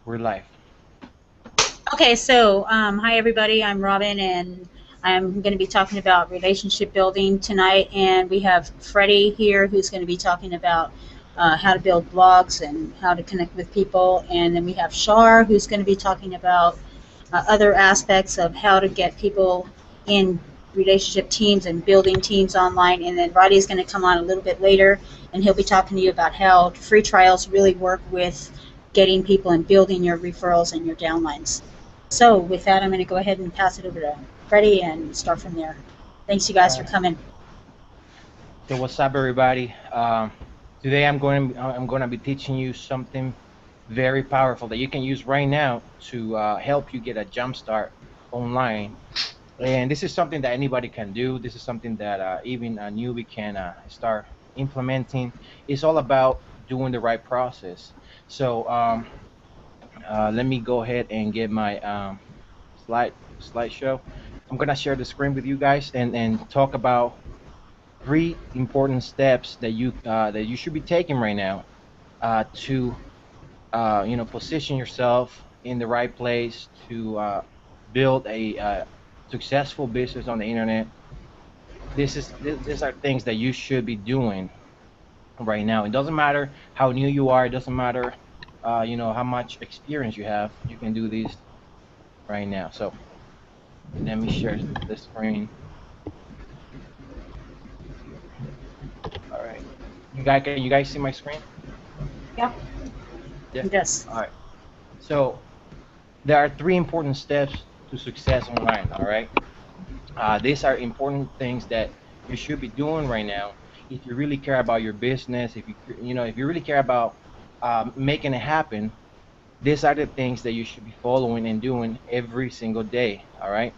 We're live. Okay, so hi everybody. I'm Robin, and I'm going to be talking about relationship building tonight. And we have Freddie here, who's going to be talking about how to build blogs and how to connect with people. And then we have Shar, who's going to be talking about other aspects of how to get people in relationship teams and building teams online. And then Roddy's going to come on a little bit later, and he'll be talking to you about how free trials really work with getting people and building your referrals and your downlines. So with that, I'm going to go ahead and pass it over to Freddie and start from there. Thanks, you All guys, for right. coming. So what's up, everybody? Today I'm going to be teaching you something very powerful that you can use right now to help you get a jump start online. And this is something that anybody can do. This is something that even a newbie can start implementing. It's all about doing the right process. So let me go ahead and get my slideshow. I'm gonna share the screen with you guys and talk about three important steps that you should be taking right now to position yourself in the right place to build a successful business on the internet. These are things that you should be doing right now. It doesn't matter how new you are. It doesn't matter how much experience you have. You can do this right now. So let me share the screen. All right. You guys see my screen? Yep. Yeah. Yes. All right. So there are three important steps to success online. All right. These are important things that you should be doing right now if you really care about your business. If you really care about making it happen, these are the things that you should be following and doing every single day. All right.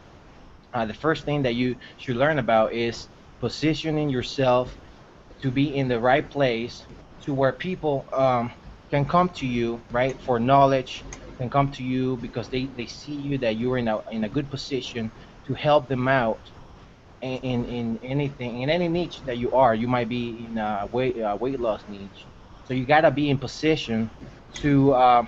The first thing that you should learn about is positioning yourself to be in the right place to where people can come to you, right, for knowledge, can come to you because they see you that you're in a good position to help them out in anything, in any niche that you are. You might be in a weight loss niche, so you got to be in position to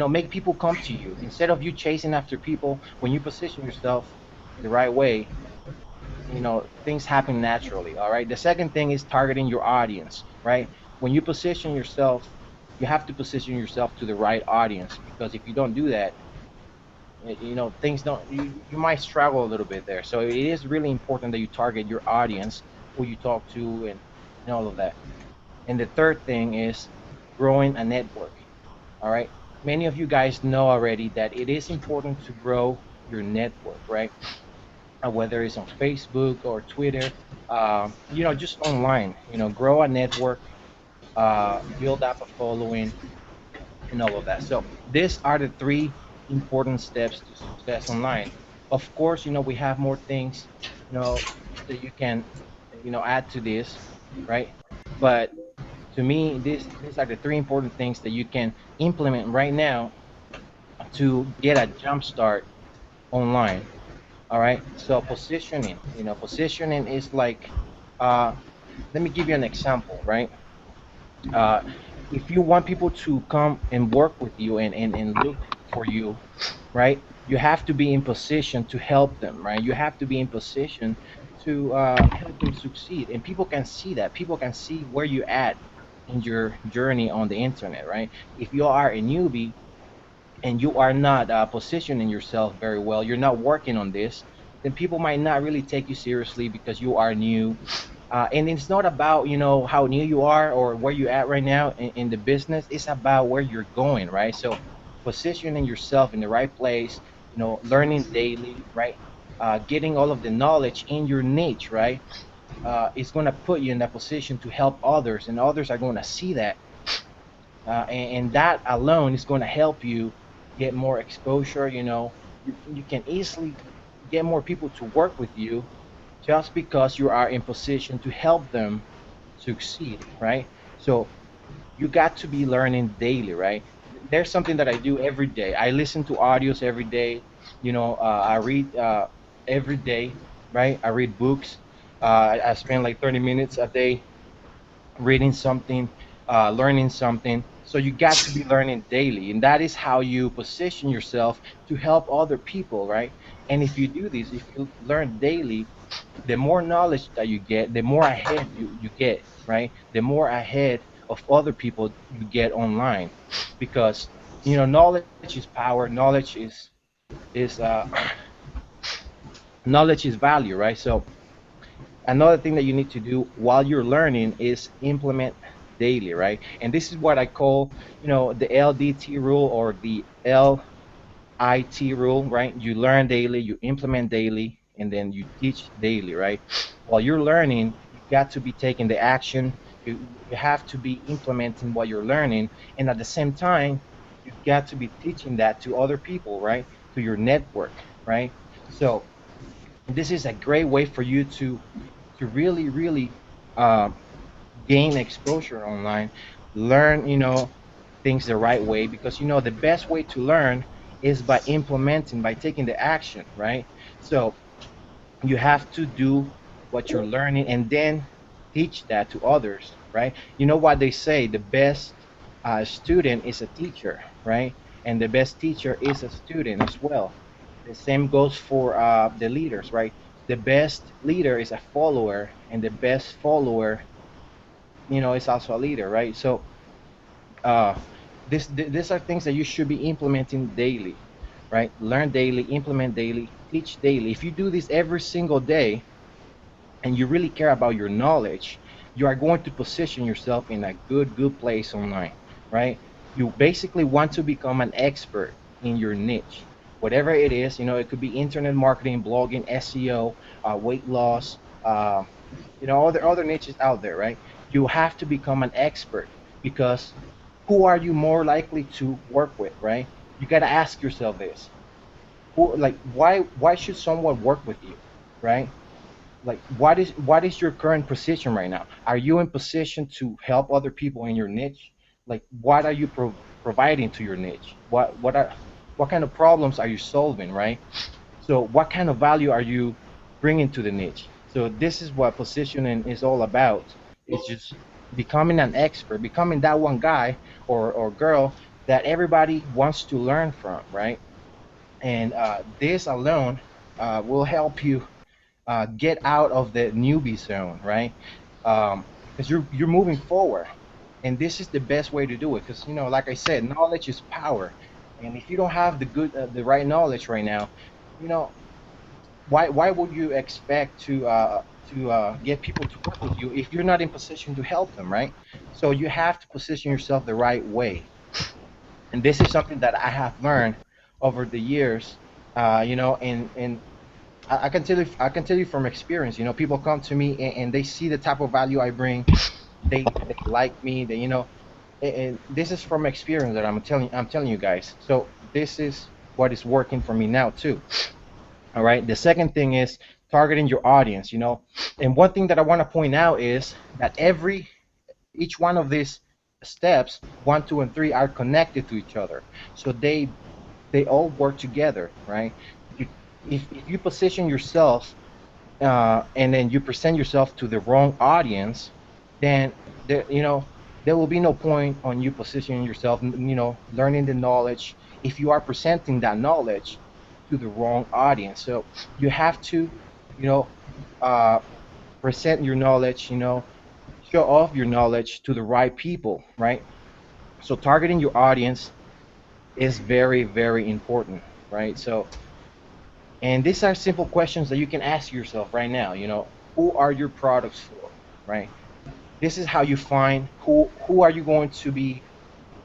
make people come to you instead of you chasing after people. When you position yourself the right way, things happen naturally. All right. The second thing is targeting your audience, right? When you position yourself, you have to position yourself to the right audience, because if you don't do that, things don't you might struggle a little bit there. So it is really important that you target your audience, who you talk to, and all of that. And the third thing is growing a network. All right. Many of you guys know already that it is important to grow your network, right? Whether it's on Facebook or Twitter, just online, grow a network, build up a following, and all of that. So these are the three important steps to success online. Of course, we have more things, you know, that you can, add to this, right? But to me, these are the three important things that you can implement right now to get a jump start online. All right. So positioning is like, uh, let me give you an example, right? Uh, if you want people to come and work with you and look for you, right? You have to be in position to help them, right? You have to be in position to help them succeed. And people can see that. People can see where you're at in your journey on the internet, right? If you are a newbie and you are not positioning yourself very well, you're not working on this, then people might not really take you seriously because you are new. And it's not about how new you are or where you're at right now in the business. It's about where you're going, right? So positioning yourself in the right place, learning daily, right? Getting all of the knowledge in your niche, right? It's going to put you in that position to help others, and others are going to see that, and that alone is going to help you get more exposure. You can easily get more people to work with you just because you are in position to help them succeed, right? So you got to be learning daily, right? There's something that I do every day. I listen to audios every day. I read every day, right? I read books. I spend like 30 minutes a day reading something, learning something. So you got to be learning daily, and that is how you position yourself to help other people, right? And if you do this, if you learn daily, the more knowledge that you get, the more ahead you get, right? The more ahead of other people you get online, because knowledge is power. Knowledge is knowledge is value, right? So another thing that you need to do while you're learning is implement daily, right? And this is what I call, the LDT rule, or the LIT rule, right? You learn daily, you implement daily, and then you teach daily, right? While you're learning, you got to be taking the action. You have to be implementing what you're learning, and at the same time, you got to be teaching that to other people, right? To your network, right? So this is a great way for you to really, really uh, gain exposure online, learn, things the right way, because the best way to learn is by implementing, by taking the action, right? So you have to do what you're learning and then teach that to others, right? You know what they say, the best student is a teacher, right? And the best teacher is a student as well. The same goes for the leaders, right? The best leader is a follower, and the best follower, is also a leader, right? So uh, these are things that you should be implementing daily, right? Learn daily, implement daily, teach daily. If you do this every single day, and you really care about your knowledge, you are going to position yourself in a good place online, right? You basically want to become an expert in your niche, whatever it is. It could be internet marketing, blogging, SEO, weight loss, other niches out there, right? You have to become an expert, because who are you more likely to work with, right? You got to ask yourself this: who, like, why should someone work with you, right? Like, what is your current position right now? Are you in position to help other people in your niche? Like, what are you providing to your niche? What kind of problems are you solving, right? So what kind of value are you bringing to the niche? So this is what positioning is all about. It's just becoming an expert, becoming that one guy or girl that everybody wants to learn from, right? And this alone will help you get out of the newbie zone, right? Because you're moving forward, and this is the best way to do it. Because like I said, knowledge is power, and if you don't have the right knowledge right now, you know, why would you expect to get people to work with you if you're not in position to help them, right? So you have to position yourself the right way, and this is something that I have learned over the years. And I can tell you from experience. People come to me, and they see the type of value I bring. They like me. And this is from experience that I'm telling you guys. So this is what is working for me now too. All right. The second thing is targeting your audience. And one thing that I want to point out is that each one of these steps, one, two, and three, are connected to each other. So they all work together, right? You, if you position yourself, and then you present yourself to the wrong audience, then there will be no point on you positioning yourself, learning the knowledge, if you are presenting that knowledge to the wrong audience. So you have to, you know, uh, present your knowledge, show off your knowledge to the right people, right? So targeting your audience is very, very important, right? So, and these are simple questions that you can ask yourself right now. Who are your products for, right? This is how you find who are you going to be,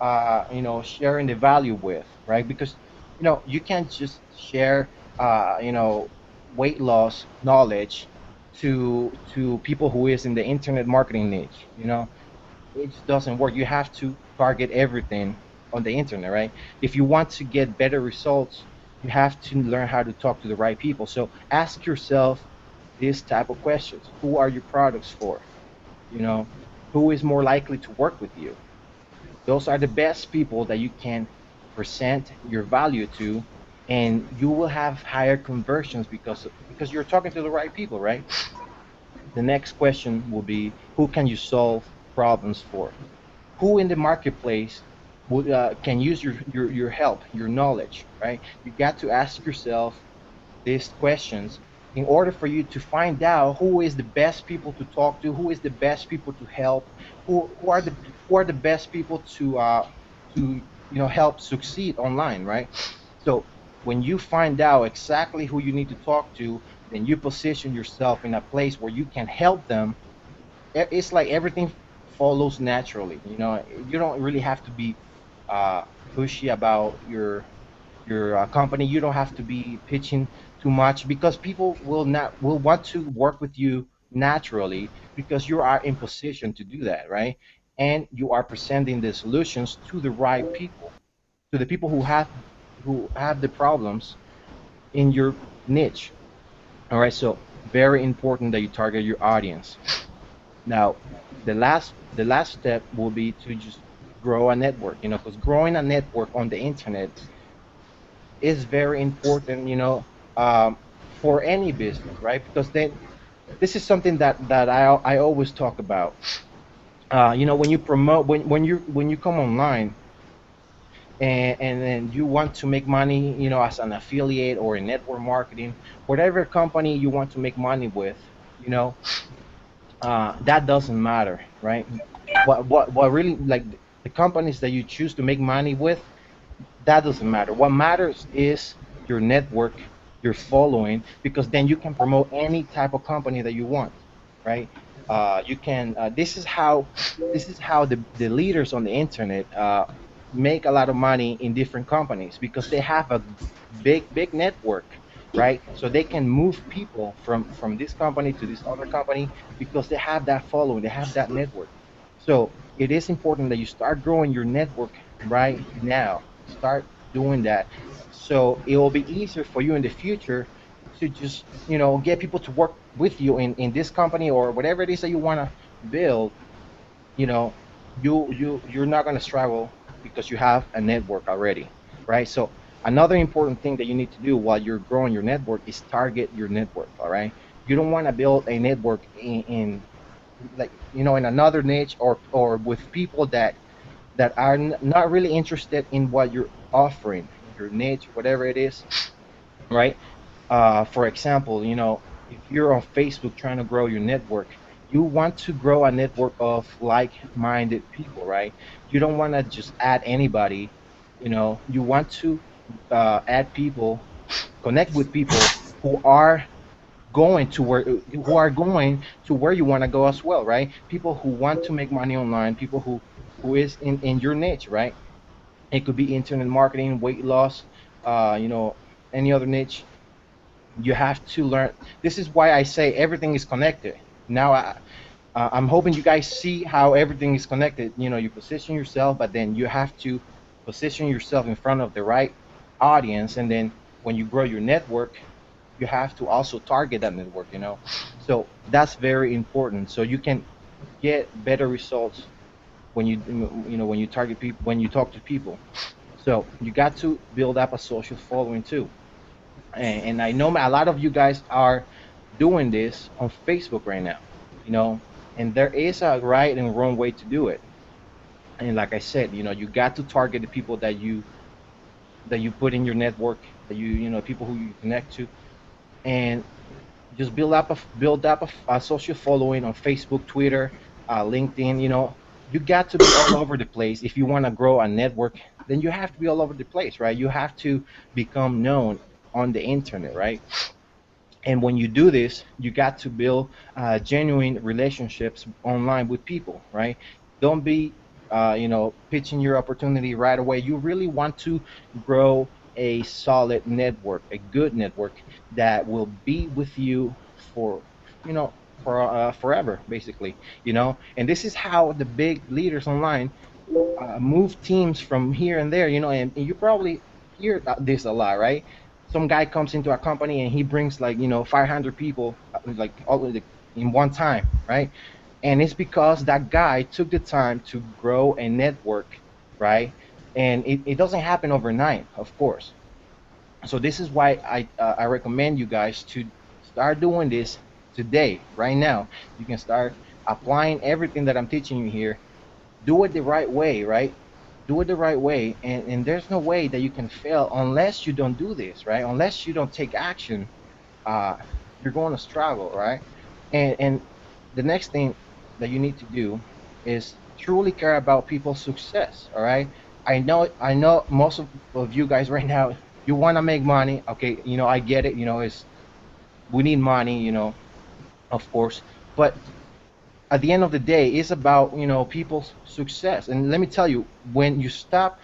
sharing the value with, right? Because you can't just share, weight loss knowledge to people who is in the internet marketing niche. It just doesn't work. You have to target everything on the internet, right? If you want to get better results, you have to learn how to talk to the right people. So ask yourself this type of questions: who are your products for? you know who is more likely to work with you? Those are the best people that you can present your value to, and you will have higher conversions because you're talking to the right people, right? The next question will be, who can you solve problems for? Who in the marketplace can use your help, your knowledge, right? You got to ask yourself these questions in order for you to find out who is the best people to talk to, who is the best people to help, who are the best people to help succeed online, right? So when you find out exactly who you need to talk to, then you position yourself in a place where you can help them. It's like everything follows naturally. You don't really have to be uh, pushy about your company. You don't have to be pitching too much because people will want to work with you naturally because you are in position to do that, right? And you are presenting the solutions to the right people, to the people who have the problems in your niche. All right, so very important that you target your audience. Now, the last step will be to just grow a network, because growing a network on the internet is very important, for any business, right? Because then this is something that I always talk about. When you promote, when you come online and then you want to make money, as an affiliate or in network marketing, whatever company you want to make money with, you know, that doesn't matter, right? What really, like, the companies that you choose to make money with, that doesn't matter. What matters is your network, your following, because then you can promote any type of company that you want, right? You can. This is how the leaders on the internet make a lot of money in different companies because they have a big network, right? So they can move people from this company to this other company because they have that following, they have that network. So it is important that you start growing your network right now. Start doing that, so it will be easier for you in the future to just get people to work with you in this company or whatever it is that you want to build. you know you're not going to struggle because you have a network already, right? So another important thing that you need to do while you're growing your network is target your network. All right, you don't want to build a network in like in another niche or with people that are not really interested in what you're offering in your niche, whatever it is, right? For example, if you're on Facebook trying to grow your network, you want to grow a network of like-minded people, right? You don't want to just add anybody. You want to add people, connect with people who are going to where you want to go as well, right? People who want to make money online, people who is in your niche, right? It could be internet marketing, weight loss, any other niche. You have to learn. This is why I say everything is connected. Now, I'm hoping you guys see how everything is connected. You position yourself, but then you have to position yourself in front of the right audience, and then when you grow your network, you have to also target that network. So that's very important. So you can get better results when you target people, when you talk to people. So you got to build up a social following too. And I know a lot of you guys are doing this on Facebook right now, you know, and there is a right and wrong way to do it. And like I said, you got to target the people that you put in your network, that people who you connect to, and just build up a social following on Facebook, Twitter, LinkedIn. You got to be all over the place if you want to grow a network. Then you have to be all over the place, right? You have to become known on the internet, right? And when you do this, you got to build genuine relationships online with people, right? Don't be pitching your opportunity right away. You really want to grow a solid network, a good network that will be with you for you know for forever, basically. And this is how the big leaders online move teams from here and there, and you probably hear this a lot, right? Some guy comes into a company and he brings, like, 500 people, like, all in one time, right? And it's because that guy took the time to grow a network, right? And it doesn't happen overnight, of course. So this is why I recommend you guys to start doing this today, right now. You can start applying everything that I'm teaching you here. Do it the right way, right? do it the right way, and there's no way that you can fail unless you don't do this, right? Unless you don't take action, uh, you're going to struggle, right? And the next thing that you need to do is truly care about people's success. All right. I know most of you guys right now, you want to make money. Okay, I get it. It's we need money, of course. But at the end of the day, it's about people's success. And let me tell you, when you stop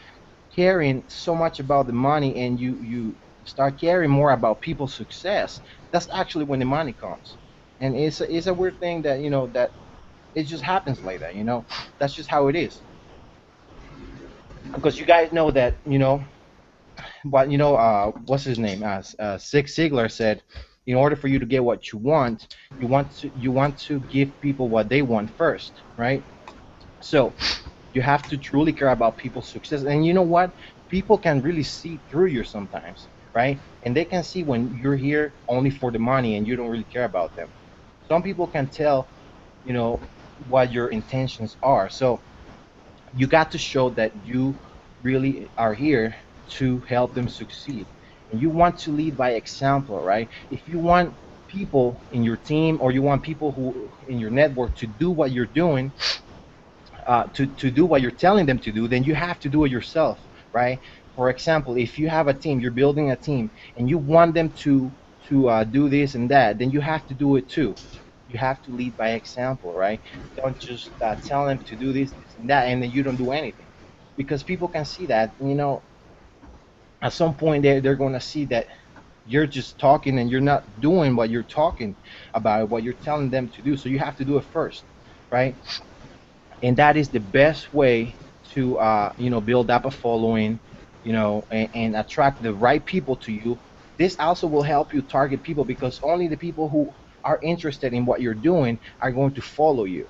caring so much about the money and you start caring more about people's success, that's actually when the money comes. And it's a weird thing that that it just happens like that. That's just how it is. Because you guys know that but what's his name, Zig Ziglar said, in order for you to get what you want to give people what they want first, right? So you have to truly care about people's success. And you know what? People can really see through you sometimes, right? And they can see when you're here only for the money and you don't really care about them. Some people can tell, you know, what your intentions are. So you got to show that you really are here to help them succeed. And you want to lead by example, right? If you want people in your team or you want people who in your network to do what you're doing, to do what you're telling them to do, then you have to do it yourself, right? For example, if you have a team, you're building a team, and you want them to do this and that, then you have to do it too. You have to lead by example, right? Don't just tell them to do this and that, and then you don't do anything, because people can see that. At some point, they're going to see that you're just talking and you're not doing what you're talking about, what you're telling them to do. So you have to do it first, right? And that is the best way to build up a following, and attract the right people to you. This also will help you target people, because only the people who are interested in what you're doing are going to follow you,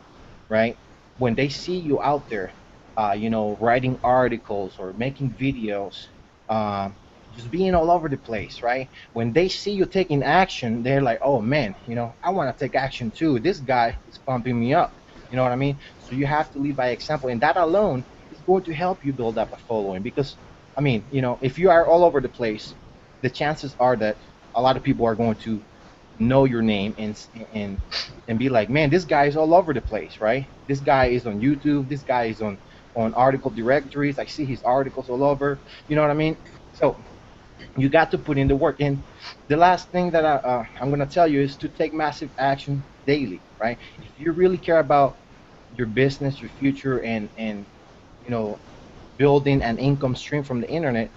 right? When they see you out there, writing articles or making videos, um, just being all over the place, right? When they see you taking action, they're like, oh man, I want to take action too. This guy is pumping me up. You know what I mean? So you have to lead by example, and that alone is going to help you build up a following. Because, I mean, if you are all over the place, the chances are that a lot of people are going to know your name and be like, man, this guy is all over the place, right? This guy is on YouTube. This guy is on article directories. I see his articles all over. You know what I mean? So you got to put in the work. And the last thing that I'm going to tell you is to take massive action daily, right? If you really care about your business, your future, and you know building an income stream from the internet,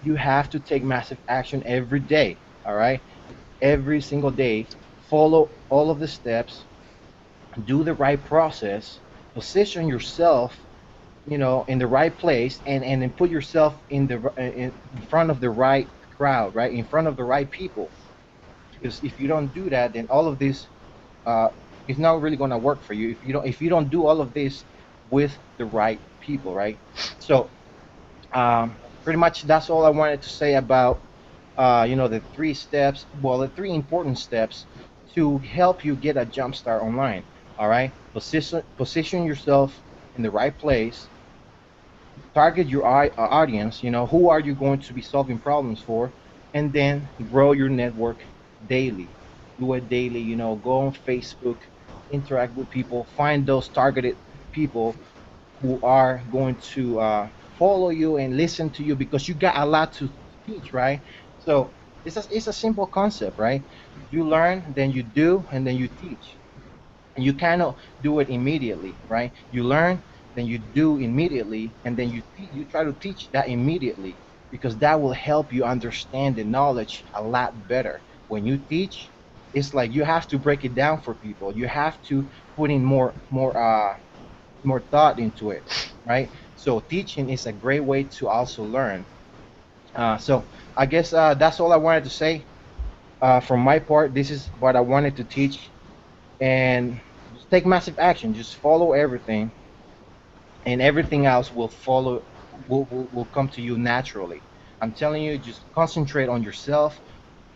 you have to take massive action every day. All right, every single day. Follow all of the steps, do the right process, position yourself, in the right place, and then put yourself in front of the right crowd, right, in front of the right people. Because if you don't do that, then all of this uh, is not really going to work for you if you don't do all of this with the right people, right? So pretty much that's all I wanted to say about the three steps, well, the three important steps to help you get a jump start online. All right, position yourself in the right place, target your audience. Who are you going to be solving problems for, and then grow your network daily. Do it daily. Go on Facebook, interact with people, find those targeted people who are going to follow you and listen to you, because you got a lot to teach, right? So it's a simple concept, right? You learn, then you do, and then you teach. You cannot do it immediately, right? You learn, then you do immediately, and then you try to teach that immediately, because that will help you understand the knowledge a lot better. When you teach, it's like you have to break it down for people. You have to put in more thought into it, right? So teaching is a great way to also learn. So I guess that's all I wanted to say. From my part, this is what I wanted to teach, and just take massive action. Just follow everything, and everything else will follow. Will come to you naturally. I'm telling you, just concentrate on yourself,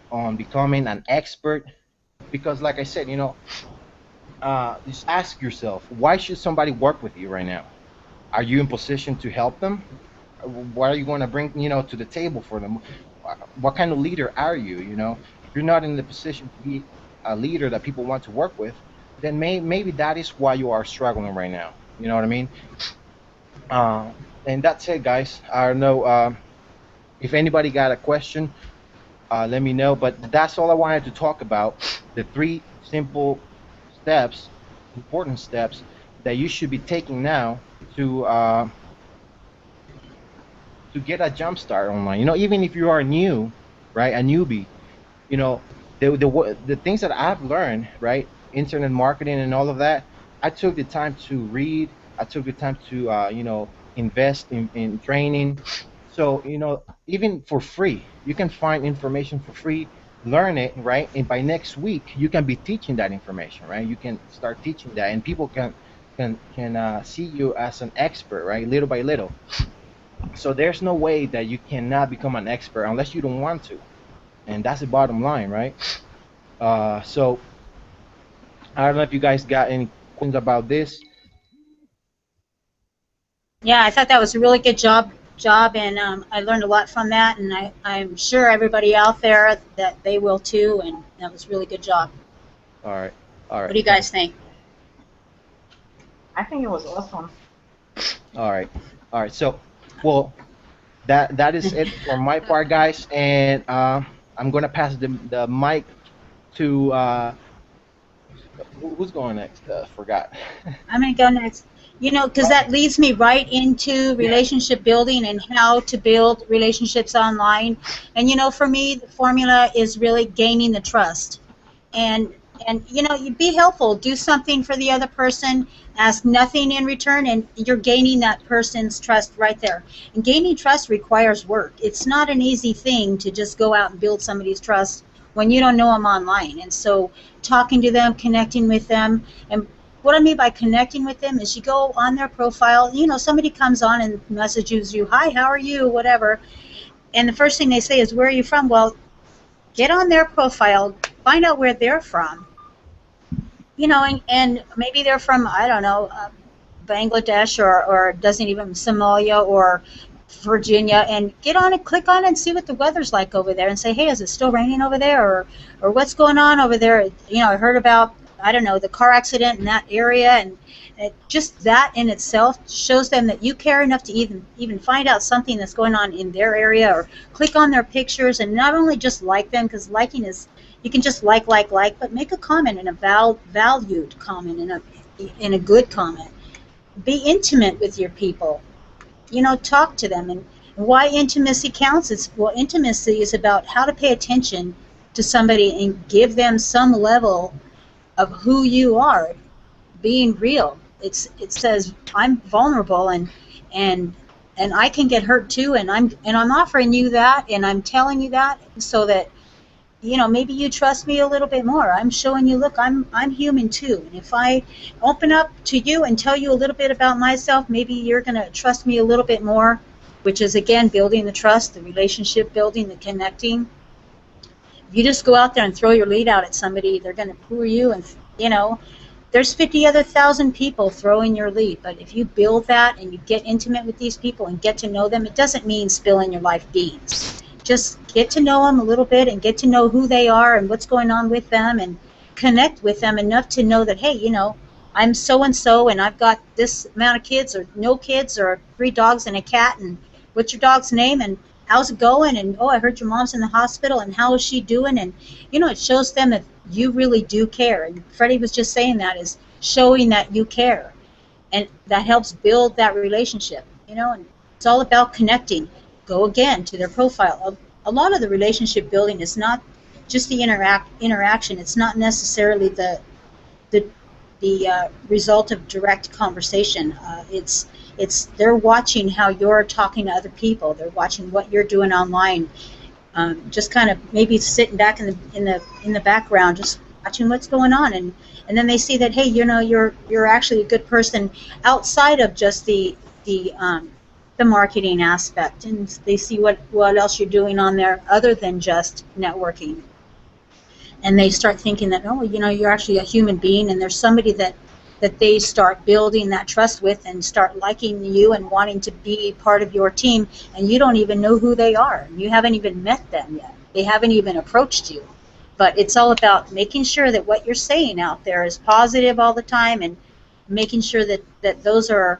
on becoming an expert. Because, like I said, just ask yourself, why should somebody work with you right now? Are you in position to help them? What are you going to bring, to the table for them? What kind of leader are you? If you're not in the position to be a leader that people want to work with, then maybe that is why you are struggling right now. You know what I mean? Uh, and that's it, guys. I don't know if anybody got a question. Let me know. But that's all I wanted to talk about. The three simple steps, important steps that you should be taking now to get a jump start online. Even if you are new, right, a newbie, you know, the things that I've learned, right, internet marketing and all of that. I took the time to read. I took the time to invest in training. So even for free, you can find information for free, learn it, right, and by next week you can be teaching that information, right? You can start teaching that, and people can see you as an expert, right, little by little. So there's no way that you cannot become an expert unless you don't want to, and that's the bottom line, right? So I don't know if you guys got any questions about this. Yeah, I thought that was a really good job, and I learned a lot from that, and I'm sure everybody out there that they will too, and that was a really good job. All right, all What right, do you guys think? I think it was awesome. all right, all right. So, well, that is it for my part, guys, and I'm gonna pass the mic to who's going next? Forgot. I'm going to go next. Because Robin. that leads me right into Yeah. relationship building and how to build relationships online. And for me, the formula is really gaining the trust. And you be helpful, do something for the other person, ask nothing in return, and you're gaining that person's trust right there. And gaining trust requires work. It's not an easy thing to just go out and build somebody's trust when you don't know them online. And so talking to them, connecting with them, and what I mean by connecting with them is you go on their profile, somebody comes on and messages you, hi, how are you, whatever, and the first thing they say is, where are you from? Well, get on their profile, find out where they're from, and maybe they're from, I don't know, Bangladesh, or doesn't even Somalia or Virginia, and get on and click on it and see what the weather's like over there, and say, hey, is it still raining over there, or what's going on over there? I heard about, I don't know, the car accident in that area, and just that in itself shows them that you care enough to even find out something that's going on in their area, or click on their pictures, and not only just like them, because liking is, you can just like, but make a comment, and a valued comment, and a good comment. Be intimate with your people. Talk to them. And why intimacy counts is, well, intimacy is about how to pay attention to somebody and give them some level of who you are, being real. It says I'm vulnerable, and and I can get hurt too, and I'm offering you that, and I'm telling you that so that maybe you trust me a little bit more. I'm showing you, look, I'm human too, and if I open up to you and tell you a little bit about myself, maybe you're going to trust me a little bit more, which is again building the trust, the relationship building, the connecting. If you just go out there and throw your lead out at somebody, they're going to pour you, and there's 50 other thousand people throwing your lead. But if you build that and you get intimate with these people and get to know them, it doesn't mean spilling your life beans. Just get to know them a little bit and get to know who they are and what's going on with them, and connect with them enough to know that, hey, I'm so and so, and I've got this amount of kids, or no kids, or 3 dogs and a cat, and what's your dog's name, and how's it going, and oh, I heard your mom's in the hospital, and how is she doing, and it shows them that you really do care. And Freddie was just saying that is showing that you care, and that helps build that relationship. And it's all about connecting. Go again to their profile. A lot of the relationship building is not just the interaction. It's not necessarily the result of direct conversation. It's they're watching how you're talking to other people. They're watching what you're doing online. Just kind of maybe sitting back in the background, just watching what's going on, and then they see that, hey, you're actually a good person outside of just the marketing aspect, and they see what else you're doing on there other than just networking, and they start thinking that, oh, you're actually a human being, and there's somebody that that they start building that trust with and start liking you and wanting to be part of your team, and you don't even know who they are. You haven't even met them yet. They haven't even approached you. But it's all about making sure that what you're saying out there is positive all the time, and making sure that those are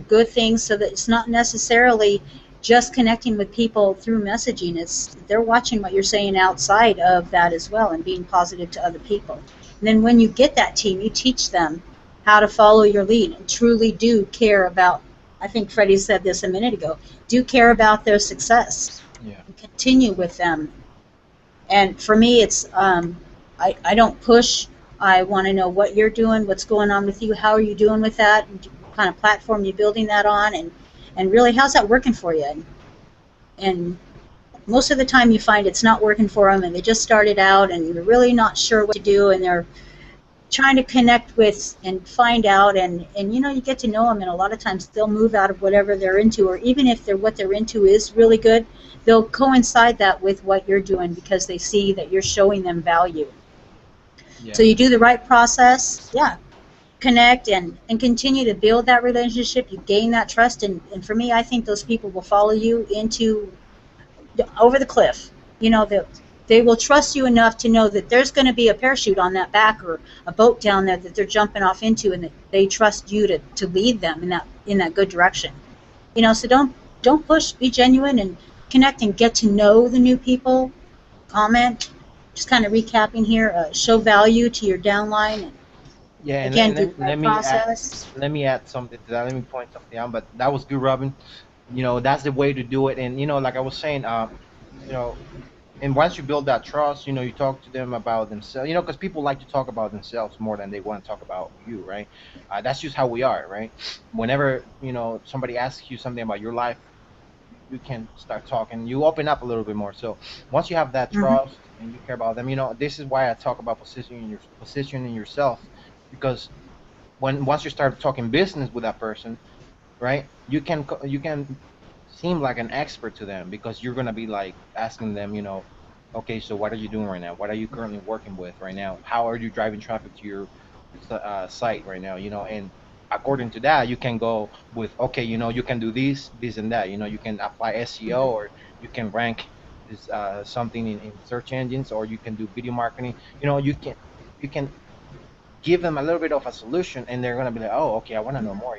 good things, so that it's not necessarily just connecting with people through messaging. It's they're watching what you're saying outside of that as well, and being positive to other people. And then when you get that team, you teach them how to follow your lead and truly do care about, I think Freddie said this a minute ago, do care about their success. Yeah. And continue with them. And for me, it's I don't push. I want to know what you're doing, what's going on with you, how are you doing with that, and what kind of platform you're building that on, and really how's that working for you. And most of the time you find it's not working for them, and they just started out and they're really not sure what to do, and they're trying to connect with and find out, and you get to know them, and a lot of times they'll move out of whatever they're into, or even if what they're into is really good, they'll coincide that with what you're doing because they see that you're showing them value. Yeah. So you do the right process, connect and continue to build that relationship. You gain that trust, and for me, I think those people will follow you over the cliff. They will trust you enough to know that there's going to be a parachute on that back, or a boat down there that they're jumping off into, and that they trust you to lead them in that good direction. So don't push. Be genuine and connect and get to know the new people. Comment. Just kind of recapping here. Show value to your downline. And Yeah, again, and do the right process. let me add something to that. Let me point something out. But that was good, Robin. That's the way to do it. And like I was saying, you know, and once you build that trust, you talk to them about themselves. Because people like to talk about themselves more than they want to talk about you, right? That's just how we are, right? Whenever somebody asks you something about your life, you can start talking. You open up a little bit more. So once you have that Hmm. trust and you care about them, this is why I talk about positioning yourself, because once you start talking business with that person, right? You can seem like an expert to them, because you're gonna be like asking them, okay, so what are you doing right now? What are you currently working with right now? How are you driving traffic to your site right now? And according to that, you can go with, okay, you can do this and that. You can apply SEO, or you can rank this something in search engines, or you can do video marketing. You can give them a little bit of a solution, and they're gonna be like, oh, okay, I want to know more.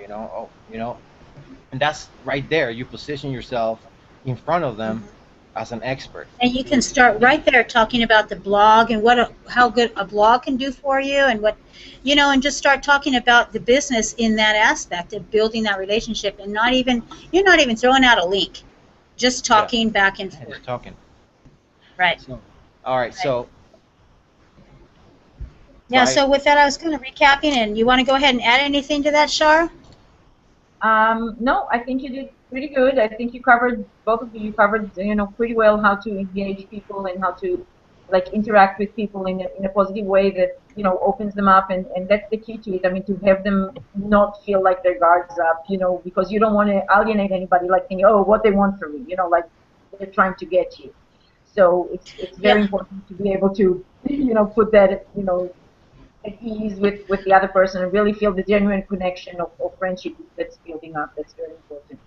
And that's right there. You position yourself in front of them as an expert. And you can start right there talking about the blog and how good a blog can do for you, and and just start talking about the business in that aspect of building that relationship, and you're not even throwing out a link, just Yeah, talking back and yeah, forth. just talking. Right. So, all right. Right. So, Yeah. right. So with that, I was kind of recapping, and you want to go ahead and add anything to that, Shar? No, I think you did pretty good. I think both of you covered, pretty well how to engage people and how to like interact with people in a positive way that, opens them up. And that's the key to it. I mean, to have them not feel like their guards up, because you don't want to alienate anybody, like thinking, oh, what they want from me, like they're trying to get you. So it's very Yeah. important to be able to, put that, at ease with the other person and really feel the genuine connection of friendship that's building up. That's very important.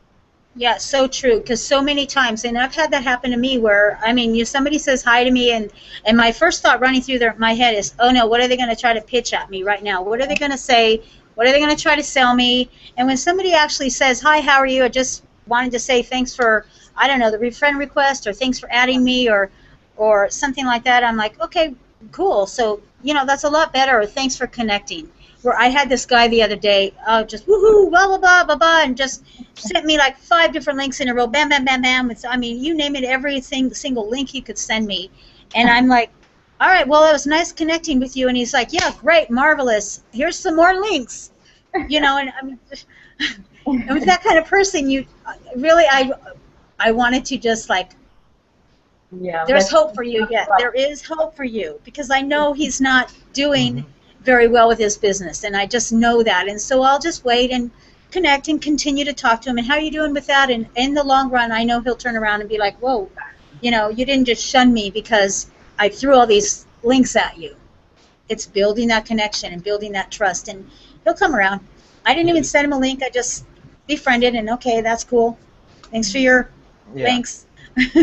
Yeah, so true. Because so many times, and I've had that happen to me, where I mean, somebody says hi to me, and my first thought running through my head is, oh no, what are they going to try to pitch at me right now? What are they going to say? What are they going to try to sell me? And when somebody actually says, hi, how are you? I just wanted to say thanks for, I don't know, the friend request, or thanks for adding me, or something like that. I'm like, okay, cool. So that's a lot better. Or thanks for connecting. Where I had this guy the other day, just woohoo, blah blah blah blah blah, and just sent me like 5 different links in a row, bam bam bam bam. I mean, you name it, every single link you could send me, and I'm like, all right, well, it was nice connecting with you. And he's like, yeah, great, marvelous. Here's some more links, and I mean, and with that kind of person, you really, I wanted to just like, Yeah, there's that's hope for you yet. There is hope for you, because I know he's not doing Hmm. very well with his business, and I just know that. And so I'll just wait and connect and continue to talk to him. And how are you doing with that? And in the long run, I know he'll turn around and be like, whoa, you didn't just shun me because I threw all these links at you. It's building that connection and building that trust. And He'll come around. I didn't even send him a link. I just befriended and okay, that's cool. Thanks for your Yeah. links.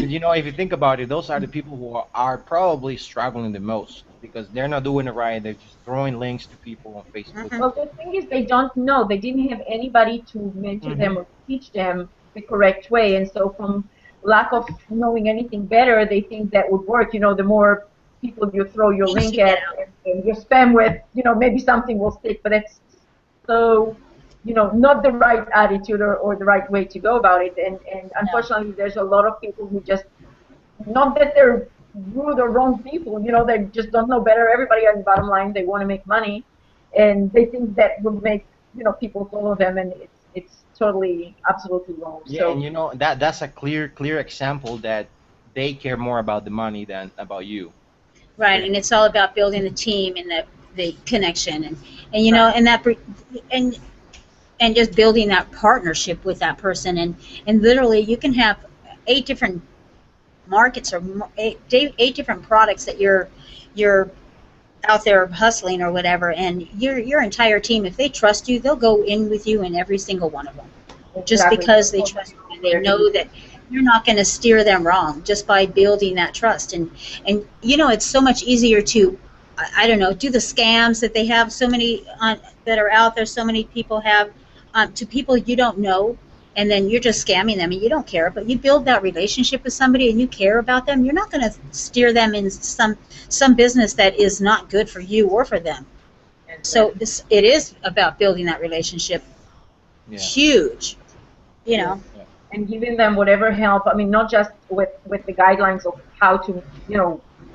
And you know, if you think about it, those are the people who are probably struggling the most because they're not doing it right. They're just throwing links to people on Facebook. Mhm. Well, the thing is, they don't know. They didn't have anybody to mentor Hmm. them or teach them the correct way. And so, from lack of knowing anything better, they think that would work. You know, the more people you throw your Links link you get at out. and you spam with, maybe something will stick. But that's so, not the right attitude or the right way to go about it. And No. unfortunately, there's a lot of people who just, not that they're rude or wrong people, they just don't know better. Everybody on the bottom line, they want to make money, and they think that will make people follow them, and it's totally absolutely wrong. Yeah, and So you know that's a clear example that they care more about the money than about you. Right, Pretty and much. it's all about building the team and the connection and right, and and just building that partnership with that person and literally you can have 8 different markets or 8 different products that you're out there hustling or whatever and your entire team if they trust you they'll go in with you in every single one of them just exactly. because they trust you and they know that you're not going to steer them wrong just by building that trust and it's so much easier to I don't know do the scams that they have so many that are out there so many people have to people you don't know and then you're just scamming them and you don't care but you build that relationship with somebody and you care about them you're not going to steer them in some business that is not good for you or for them so Exactly. it is about building that relationship Yeah. huge you Yes. know Yeah. And giving them whatever help. I mean, not just with the guidelines of how to,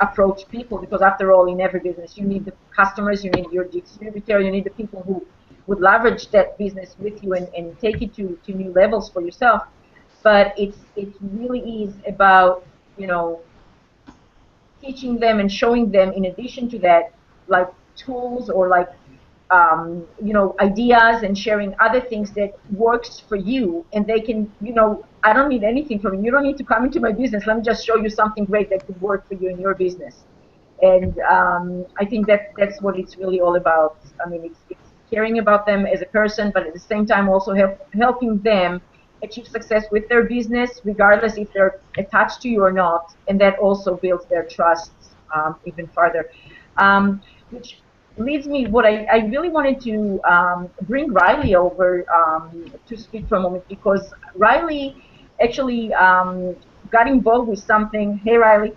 approach people, because after all, in every business, you need the customers, you need your distributor, you need the people who would leverage that business with you and take it to new levels for yourself. But it really is about, teaching them and showing them, in addition to that, like tools or like ideas and sharing other things that works for you, and they can, I don't need anything from you. You don't need to come into my business. Let me just show you something great that could work for you in your business. And I think that's what it's really all about. I mean, it's caring about them as a person, but at the same time also helping them achieve success with their business, regardless if they're attached to you or not. And that also builds their trust even further. Which leads me, what I really wanted to bring Riley over to speak for a moment, because Riley actually got involved with something. Hey, Riley,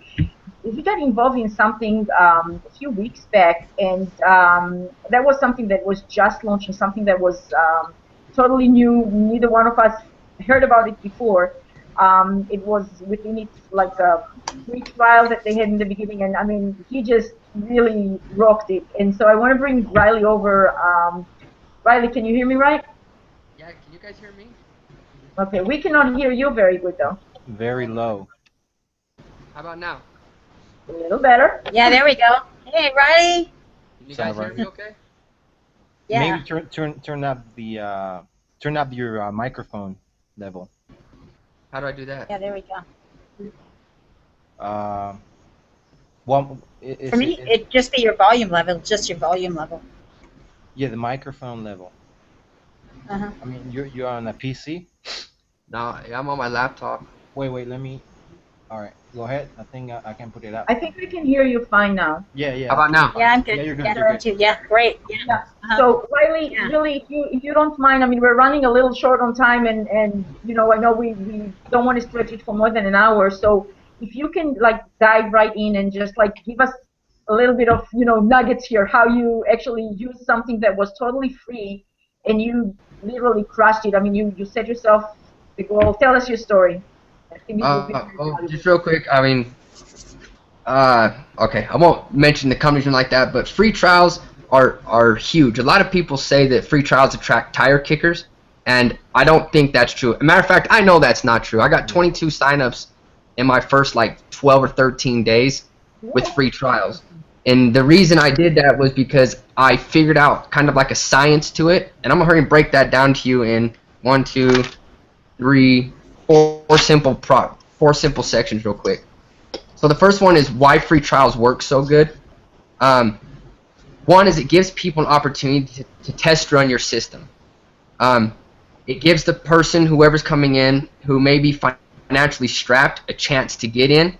he got involved in something a few weeks back, and that was something that was just launching, something that was totally new. Neither one of us heard about it before. It was within its like a free trial that they had in the beginning, and I mean, he just really rocked it. And so I want to bring Riley over. Riley, can you hear me right? Yeah, can you guys hear me? Okay, we cannot hear you very good though. Very low. How about now? A little better. yeah there we go hey Riley Can you Sound guys hear right. me okay? Maybe yeah turn up your microphone level. How do I do that? yeah there we go Uh, one for me it'd just be your volume level just your volume level yeah, the microphone level. uh-huh. I mean, you're on a PC. No, I'm on my laptop. Wait, let me. All right, go ahead. I think I can put it up. I think we can hear you fine now. Yeah, How I about think you're now? fine. Yeah, I'm Yeah, good. you're good. Yeah, You're Uh, good. too. Yeah, great. Yeah. Yeah. Uh-huh. So Riley, Yeah. really, if you don't mind, I mean, we're running a little short on time, and I know we don't want to stretch it for more than an hour. So if you can like dive right in and just like give us a little bit of nuggets here, how you actually used something that was totally free, and you literally crushed it. I mean, you set yourself the goal. Tell us your story. I think it will be very Oh, valuable. just real quick. I mean, okay, I won't mention the companies or like that, but free trials are huge. A lot of people say that free trials attract tire kickers, and I don't think that's true. As a matter of fact, I know that's not true. I got Yeah. 22 signups in my first like 12 or 13 days with Yeah. free trials. And the reason I did that was because I figured out kind of like a science to it, and I'm gonna hurry and break that down to you in one, two, three, four simple sections real quick. So the first one is why free trials work so good. Um, One is it gives people an opportunity to test run your system. It gives the person, whoever's coming in, who may be financially strapped, a chance to get in.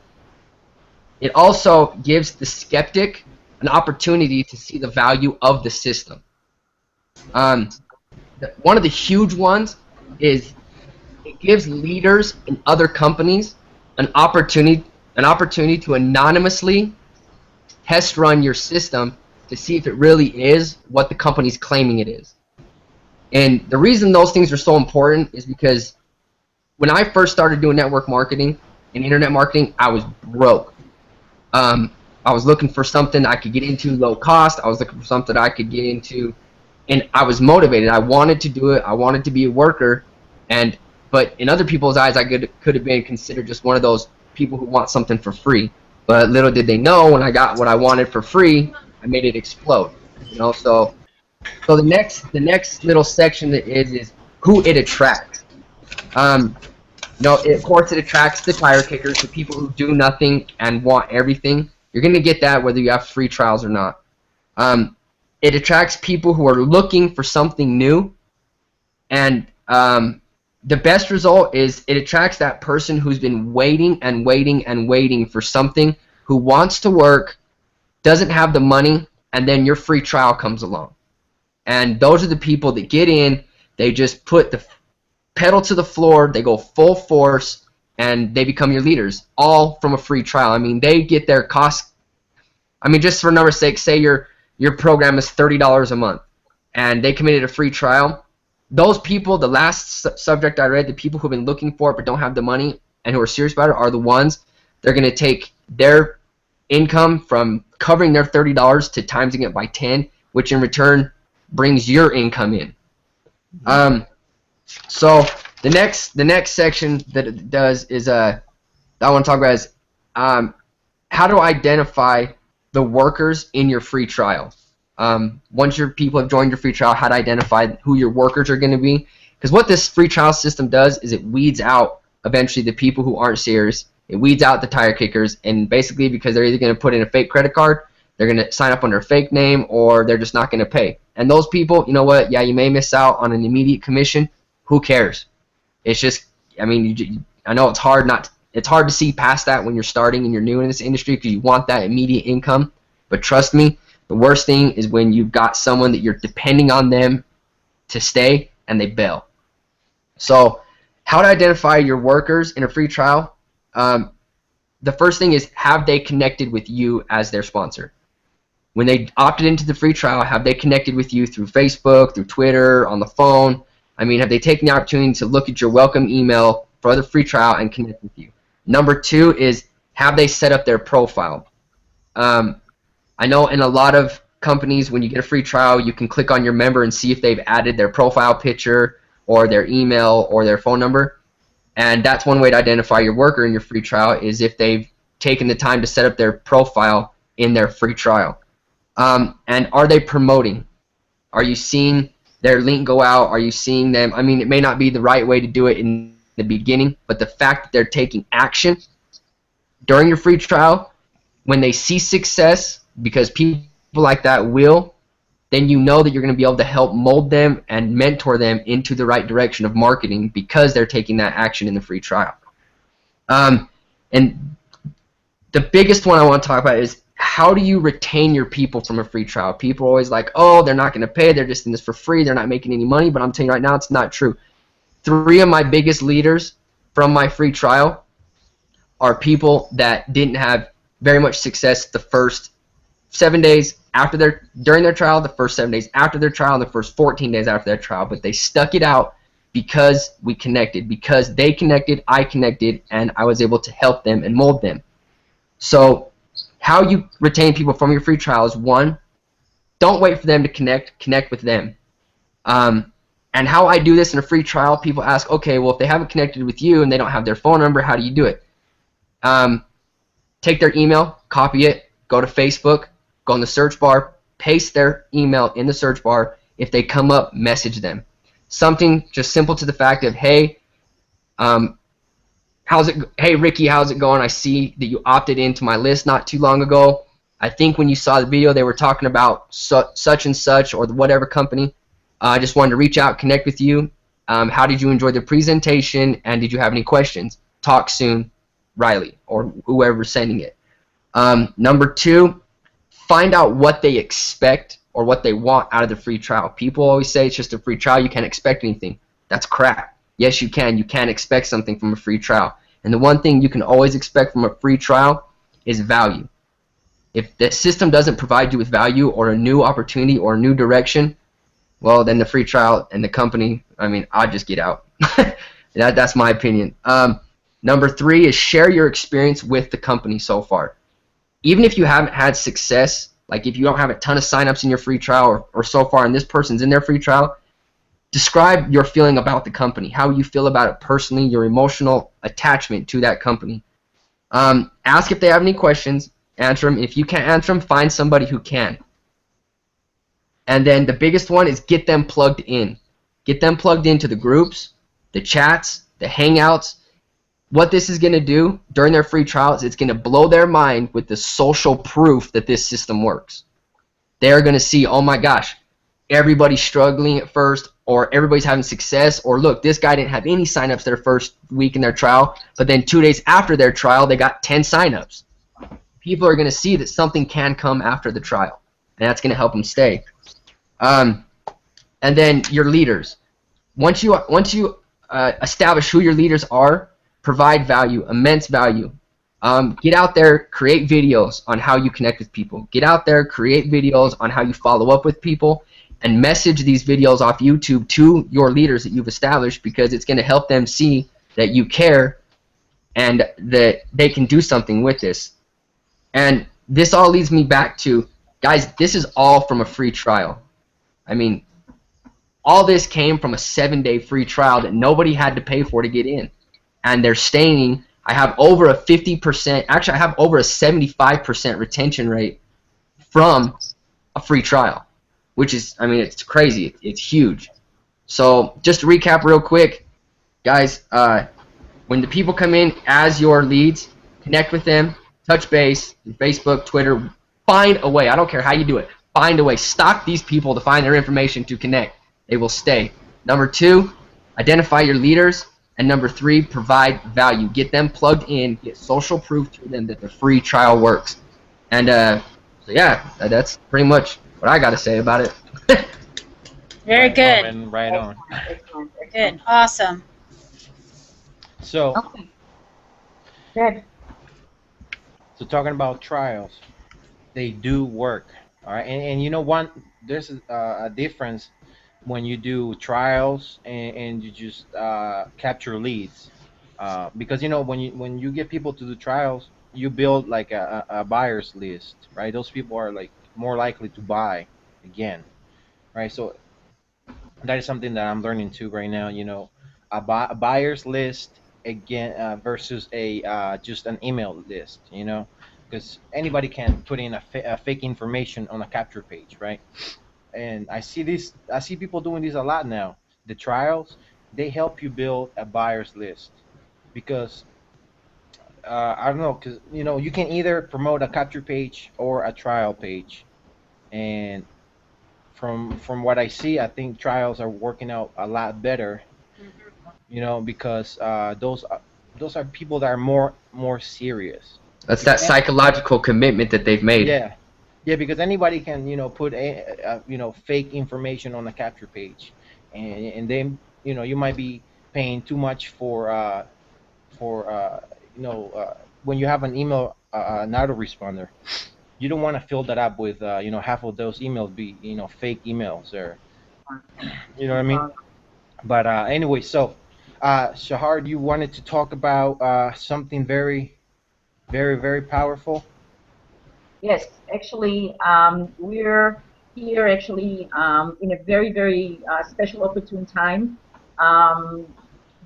It also gives the skeptic an opportunity to see the value of the system. One of the huge ones is it gives leaders in other companies an opportunity to anonymously test run your system to see if it really is what the company's claiming it is. And the reason those things are so important is because when I first started doing network marketing and internet marketing, I was broke. I was looking for something I could get into low cost. I was looking for something I could get into, and I was motivated. I wanted to do it. I wanted to be a worker, but in other people's eyes, I could have been considered just one of those people who want something for free. But little did they know, when I got what I wanted for free, I made it explode. You know, so the next little section that is who it attracts. Of course, it attracts the tire kickers, the people who do nothing and want everything. You're going to get that whether you have free trials or not. It attracts people who are looking for something new, and the best result is it attracts that person who's been waiting and waiting and waiting for something, who wants to work, doesn't have the money, and then your free trial comes along. And those are the people that get in, they just put the pedal to the floor, they go full force, and they become your leaders, all from a free trial. I mean, they get their cost. I mean, just for number's sake, say your program is $30 a month, and they committed a free trial. Those people, the last subject I read, the people who've been looking for it but don't have the money and who are serious about it, are the ones they're going to take their income from covering their $30 to timesing it by 10, which in return brings your income in. So the next section that it does is that I want to talk about is how to identify the workers in your free trial. Once your people have joined your free trial, how to identify who your workers are going to be. Because what this free trial system does is it weeds out eventually the people who aren't serious. It weeds out the tire kickers, and basically because they're either going to put in a fake credit card, they're going to sign up under a fake name, or they're just not going to pay. And those people, you know what? Yeah, you may miss out on an immediate commission. Who cares? It's just, I mean, I know it's hard to see past that when you're starting and you're new in this industry because you want that immediate income. But trust me, the worst thing is when you've got someone that you're depending on them to stay and they bail. So how to identify your workers in a free trial? The first thing is, have they connected with you as their sponsor? When they opted into the free trial, have they connected with you through Facebook, through Twitter, on the phone? I mean, have they taken the opportunity to look at your welcome email for the free trial and connect with you? Number two is, have they set up their profile? I know in a lot of companies, when you get a free trial, you can click on your member and see if they've added their profile picture or their email or their phone number. And that's one way to identify your worker in your free trial, is if they've taken the time to set up their profile in their free trial. And are they promoting? Are you seeing their link go out? Are you seeing them? I mean, it may not be the right way to do it in the beginning, but the fact that they're taking action during your free trial, when they see success, because people like that will, then you know that you're going to be able to help mold them and mentor them into the right direction of marketing because they're taking that action in the free trial. And the biggest one I want to talk about is, how do you retain your people from a free trial? People are always like, oh, they're not going to pay, they're just in this for free, they're not making any money, but I'm telling you right now, it's not true. 3 of my biggest leaders from my free trial are people that didn't have very much success the first 7 days during their trial, the first 7 days after their trial, and the first 14 days after their trial, but they stuck it out because we connected, because they connected, I connected, and I was able to help them and mold them. So how you retain people from your free trial is, 1, don't wait for them to connect with them. And how I do this in a free trial, people ask, okay, well, if they haven't connected with you and they don't have their phone number, how do you do it? Take their email, copy it, go to Facebook, go in the search bar, paste their email in the search bar. If they come up, message them. Something just simple to the fact of, hey, hey Ricky, how's it going? I see that you opted into my list not too long ago. I think when you saw the video, they were talking about such and such or whatever company. I just wanted to reach out, connect with you. How did you enjoy the presentation, and did you have any questions? Talk soon, Riley, or whoever's sending it. Number 2, find out what they expect or what they want out of the free trial. People always say it's just a free trial, you can't expect anything. That's crap. Yes, you can. You can expect something from a free trial. And the one thing you can always expect from a free trial is value. If the system doesn't provide you with value or a new opportunity or a new direction, well, then the free trial and the company, I mean, I'd just get out. That's my opinion. Number 3 is share your experience with the company so far. Even if you haven't had success, like if you don't have a ton of signups in your free trial or so far and this person's in their free trial, describe your feeling about the company, how you feel about it personally, your emotional attachment to that company. Ask if they have any questions, answer them. If you can't answer them, find somebody who can. And then the biggest one is get them plugged in. Get them plugged into the groups, the chats, the hangouts. What this is going to do during their free trial is it's going to blow their mind with the social proof that this system works. They're going to see, oh my gosh, everybody's struggling at first, or everybody's having success, or look, this guy didn't have any signups their first week in their trial, but then 2 days after their trial, they got 10 signups. People are going to see that something can come after the trial, and that's going to help them stay. And then your leaders. Once you establish who your leaders are, provide value, immense value. Get out there, create videos on how you connect with people. Get out there, create videos on how you follow up with people, and message these videos off YouTube to your leaders that you've established, because it's going to help them see that you care and that they can do something with this. And this all leads me back to, guys, this is all from a free trial. I mean, all this came from a 7-day free trial that nobody had to pay for to get in. And they're staying. I have over a 50%, actually I have over a 75% retention rate from a free trial, which is, I mean, it's crazy. It's huge. So just to recap real quick, guys, when the people come in as your leads, connect with them, touch base, Facebook, Twitter, find a way. I don't care how you do it. Find a way. Stalk these people to find their information to connect. They will stay. Number 2, identify your leaders. And number 3, provide value. Get them plugged in. Get social proof to them that the free trial works. And so yeah, that's pretty much what I got to say about it. Very Right good. on, right on. Excellent. Good. Awesome. So, Okay. Good. so talking about trials, they do work. All right, and you know, there's a difference when you do trials and you just capture leads, because you know when you get people to do trials, you build like a buyers list, right? Those people are like more likely to buy again, right? So that is something that I'm learning too right now. You know, a buyers list again versus a just an email list. You know, because anybody can put in a fake information on a capture page, right? And I see people doing this a lot now. The trials, they help you build a buyers list, because I don't know, because you know you can either promote a capture page or a trial page, and from what I see, I think trials are working out a lot better. You know, because those are people that are more serious. That's that Because psychological commitment that they've made. yeah, yeah, because anybody can, you know, put you know, fake information on a capture page, and then you know you might be paying too much for you know, when you have an email an autoresponder, you don't want to fill that up with you know, half of those emails be, you know, fake emails, or you know what I mean. But anyway, so Shahar, you wanted to talk about something very powerful. Yes, actually, we're here actually in a very special opportune time, um,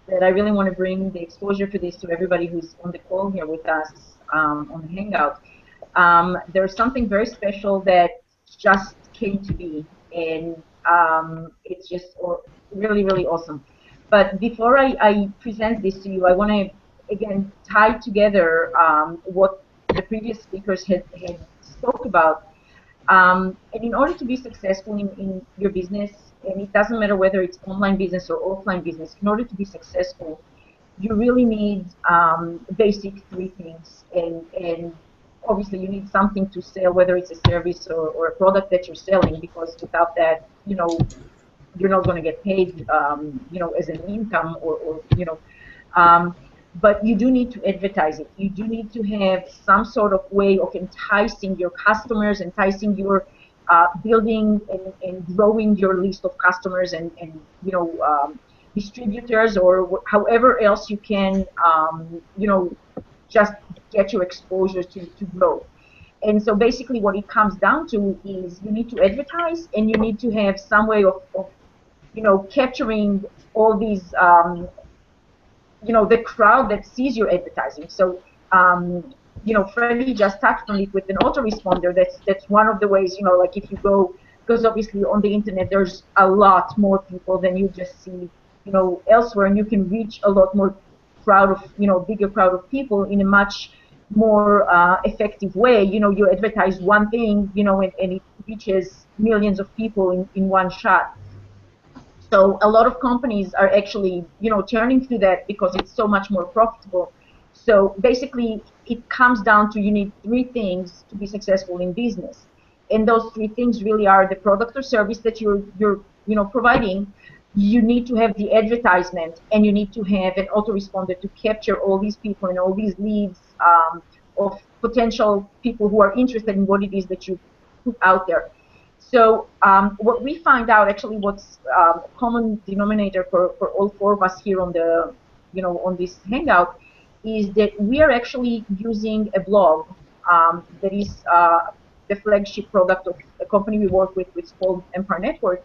that I really want to bring the exposure to this to everybody who's on the call here with us on the Hangout. There's something very special that just came to be, and it's just really awesome. But before I present this to you, I want to again tie together what the previous speakers had spoke about. And in order to be successful in your business, and it doesn't matter whether it's online business or offline business, in order to be successful, you really need basic three things. And obviously you need something to sell, whether it's a service or a product that you're selling, because without that, you're not going to get paid, as an income or. Um, but you do need to advertise it. You do need to have some sort of way of enticing your customers, enticing your building and growing your list of customers and distributors or however else you can, just get your exposure to grow. And so basically what it comes down to is you need to advertise and you need to have some way of capturing all these, the crowd that sees your advertising. So, Freddie just touched on it with an autoresponder. That's one of the ways, like if you go, because obviously on the internet there's a lot more people than you just see, elsewhere, and you can reach a lot more crowd of, bigger crowd of people in a much more effective way. You advertise one thing, and it reaches millions of people in one shot. So a lot of companies are actually, turning to that because it's so much more profitable. So basically, it comes down to you need three things to be successful in business, and those three things really are the product or service that you're providing. You need to have the advertisement, and you need to have an autoresponder to capture all these people and all these leads, of potential people who are interested in what it is that you put out there. So what we find out, actually, what's a common denominator for all four of us here on the, on this hangout, is that we are actually using a blog that is the flagship product of a company we work with, which is called Empire Network.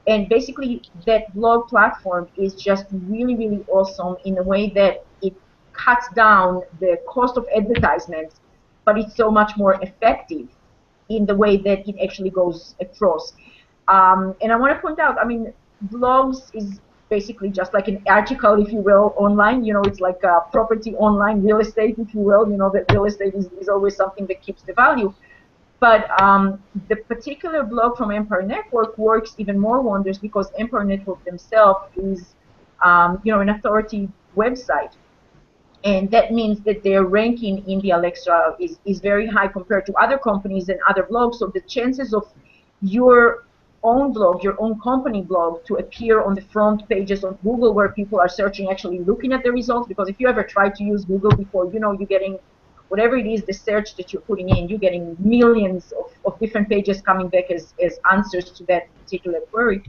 And basically, that blog platform is just really, really awesome in a way that it cuts down the cost of advertisements, but it's so much more effective in the way that it actually goes across. And I want to point out, I mean, blogs is basically just like an article, if you will, online. It's like a property online, real estate, if you will. That real estate is always something that keeps the value. But the particular blog from Empire Network works even more wonders because Empire Network themselves is, an authority website. And that means that their ranking in the Alexa is very high compared to other companies and other blogs. So the chances of your own blog, your own company blog, to appear on the front pages of Google where people are searching, actually looking at the results, because if you ever tried to use Google before, you're getting whatever it is, the search that you're putting in, you're getting millions of different pages coming back as answers to that particular query.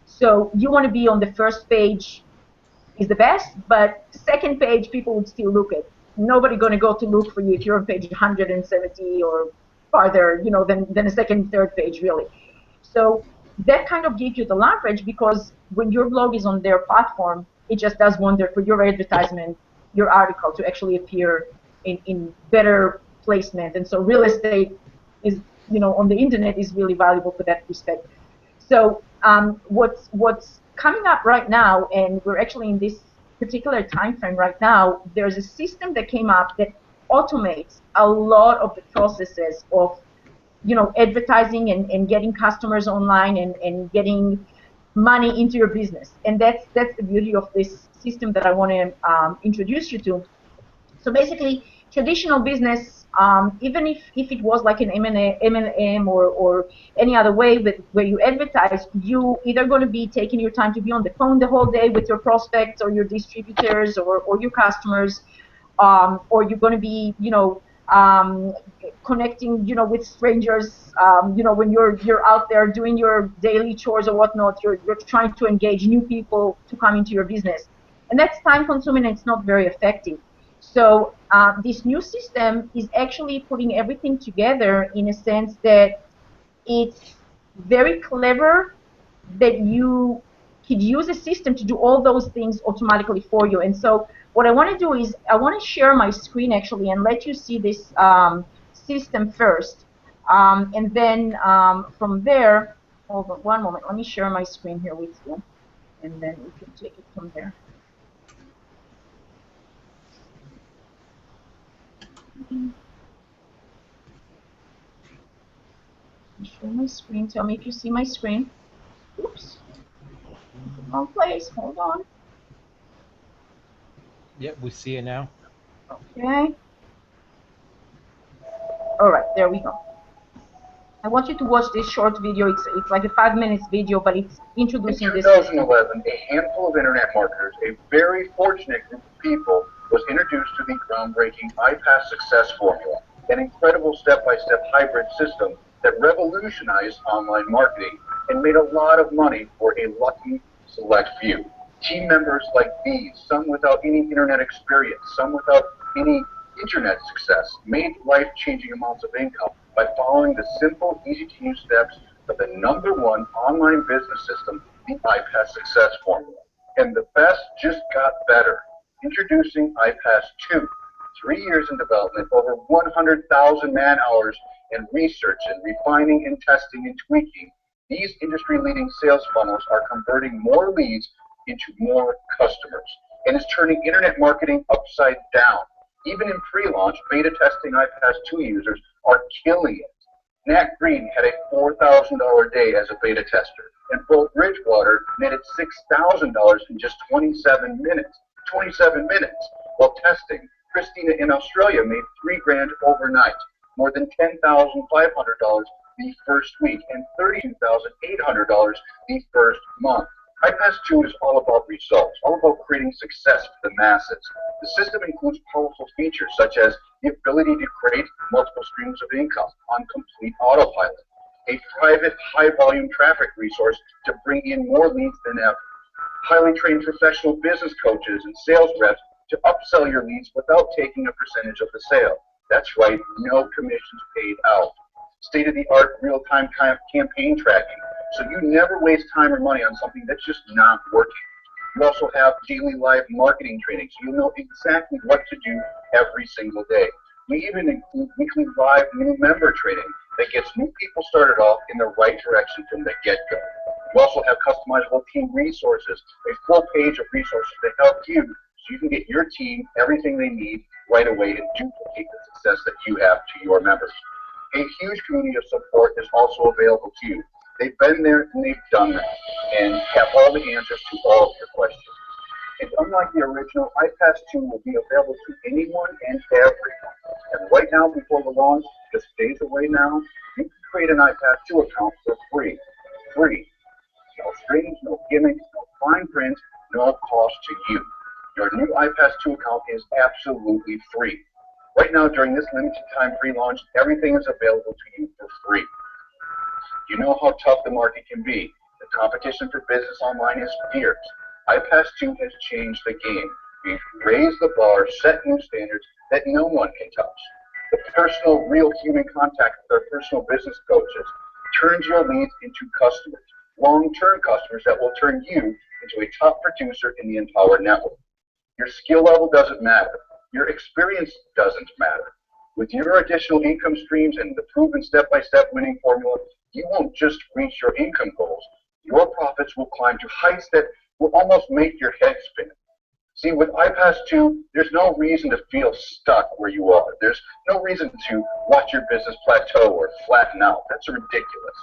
So you want to be on the first page is the best, but second page people would still look at. Nobody going to go to look for you if you're on page 170 or farther, than a second, third page, really. So that kind of gives you the leverage, because when your blog is on their platform, it just does wonder for your advertisement, your article to actually appear in better placement. And so real estate is, on the internet is really valuable for that respect. So what's coming up right now, and we're actually in this particular time frame right now, there's a system that came up that automates a lot of the processes of advertising and getting customers online and getting money into your business. And that's the beauty of this system that I want to introduce you to. So basically, traditional business, even if it was like an MLM or any other way where you advertise, you either going to be taking your time to be on the phone the whole day with your prospects or your distributors or your customers, or you're going to be, connecting, with strangers, when you're out there doing your daily chores or whatnot, you're trying to engage new people to come into your business. And that's time consuming and it's not very effective. So this new system is actually putting everything together in a sense that it's very clever that you could use a system to do all those things automatically for you. And so what I want to do is I want to share my screen actually and let you see this system first. And then from there, hold on one moment, let me share my screen here with you. And then we can take it from there. share my screen. Tell me if you see my screen. Oops. Wrong place. Hold on. Yep, we see it now. Okay. All right, there we go. I want you to watch this short video. It's like a 5 minute video, but it's introducing this system. In 2011, a handful of internet marketers, a very fortunate group of people, was introduced to the groundbreaking iPass Success Formula, an incredible step-by-step hybrid system that revolutionized online marketing and made a lot of money for a lucky select few. Team members like these, some without any internet experience, some without any internet success, made life-changing amounts of income by following the simple, easy-to-use steps of the #1 online business system, the iPass Success Formula. And the best just got better. Introducing iPass 2. 3 years in development, over 100,000 man-hours in research and refining and testing and tweaking. These industry-leading sales funnels are converting more leads into more customers and is turning internet marketing upside down. Even in pre-launch, beta testing iPass 2 users are killing it. Nat Green had a $4,000 day as a beta tester, and Bolt Bridgewater made it $6,000 in just 27 minutes. 27 minutes. While testing, Christina in Australia made $3,000 overnight, more than $10,500 the first week, and $32,800 the first month. iPass 2 is all about results, all about creating success for the masses. The system includes powerful features such as the ability to create multiple streams of income on complete autopilot, a private high-volume traffic resource to bring in more leads than ever, highly trained professional business coaches and sales reps to upsell your leads without taking a percentage of the sale. That's right, no commissions paid out. State-of-the-art real-time campaign tracking, so you never waste time or money on something that's just not working. You also have daily live marketing training, so you know exactly what to do every single day. We even include weekly live new member training that gets new people started off in the right direction from the get-go. We also have customizable team resources, a full page of resources to help you so you can get your team everything they need right away and duplicate the success that you have to your members. A huge community of support is also available to you. They've been there and they've done that and have all the answers to all of your questions. And unlike the original, iPass 2 will be available to anyone and everyone. And right now, before the launch, just days away now, you can create an iPass 2 account for free. Free. No strings, no gimmicks, no fine print, no cost to you. Your new iPass 2 account is absolutely free. Right now, during this limited time pre-launch, everything is available to you for free. You know how tough the market can be. The competition for business online is fierce. iPass 2 has changed the game. We've raised the bar, set new standards that no one can touch. The personal, real human contact with our personal business coaches turns your leads into customers, long-term customers that will turn you into a top producer in the Empower Network. Your skill level doesn't matter. Your experience doesn't matter. With your additional income streams and the proven step-by-step winning formula, you won't just reach your income goals. Your profits will climb to heights that will almost make your head spin. See, with iPass 2, there's no reason to feel stuck where you are. There's no reason to watch your business plateau or flatten out. That's ridiculous.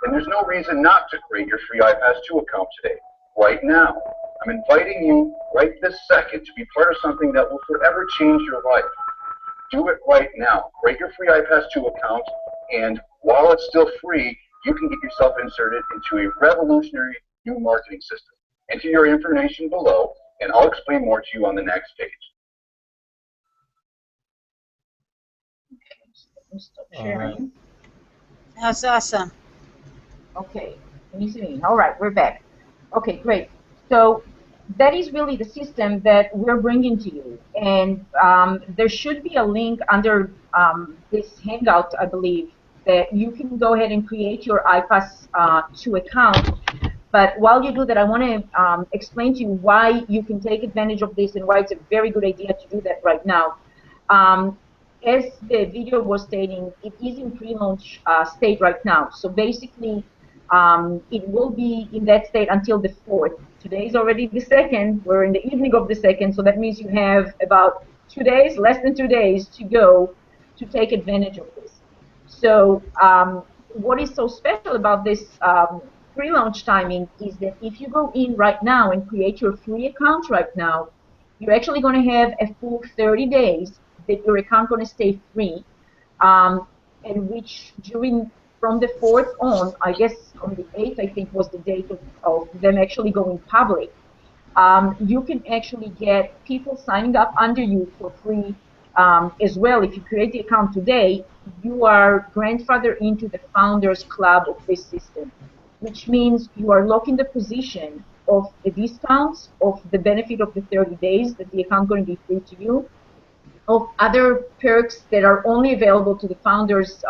And there's no reason not to create your free iPass 2 account today, right now. I'm inviting you right this second to be part of something that will forever change your life. Do it right now. Create your free iPass 2 account, and while it's still free, you can get yourself inserted into a revolutionary new marketing system. Enter your information below, and I'll explain more to you on the next page. Stop sharing. That's awesome. Okay, can you see me? All right, we're back. Okay, great. So that is really the system that we're bringing to you. And there should be a link under this Hangout, I believe, that you can go ahead and create your iPass 2 account. But while you do that, I want to explain to you why you can take advantage of this and why it's a very good idea to do that right now. As the video was stating, it is in pre-launch state right now. So basically, it will be in that state until the 4th. Today is already the 2nd. We're in the evening of the 2nd, so that means you have about 2 days, less than 2 days to go to take advantage of this. So what is so special about this pre-launch timing is that if you go in right now and create your free account right now, you're actually going to have a full 30 days that your account going to stay free, and which during from the 4th on, I guess on the 8th, I think was the date of them actually going public. You can actually get people signing up under you for free as well. If you create the account today, you are grandfathered into the founders club of this system, which means you are locked in the position of the discounts, of the benefit of the 30 days that the account is going to be free to you, of other perks that are only available to the founders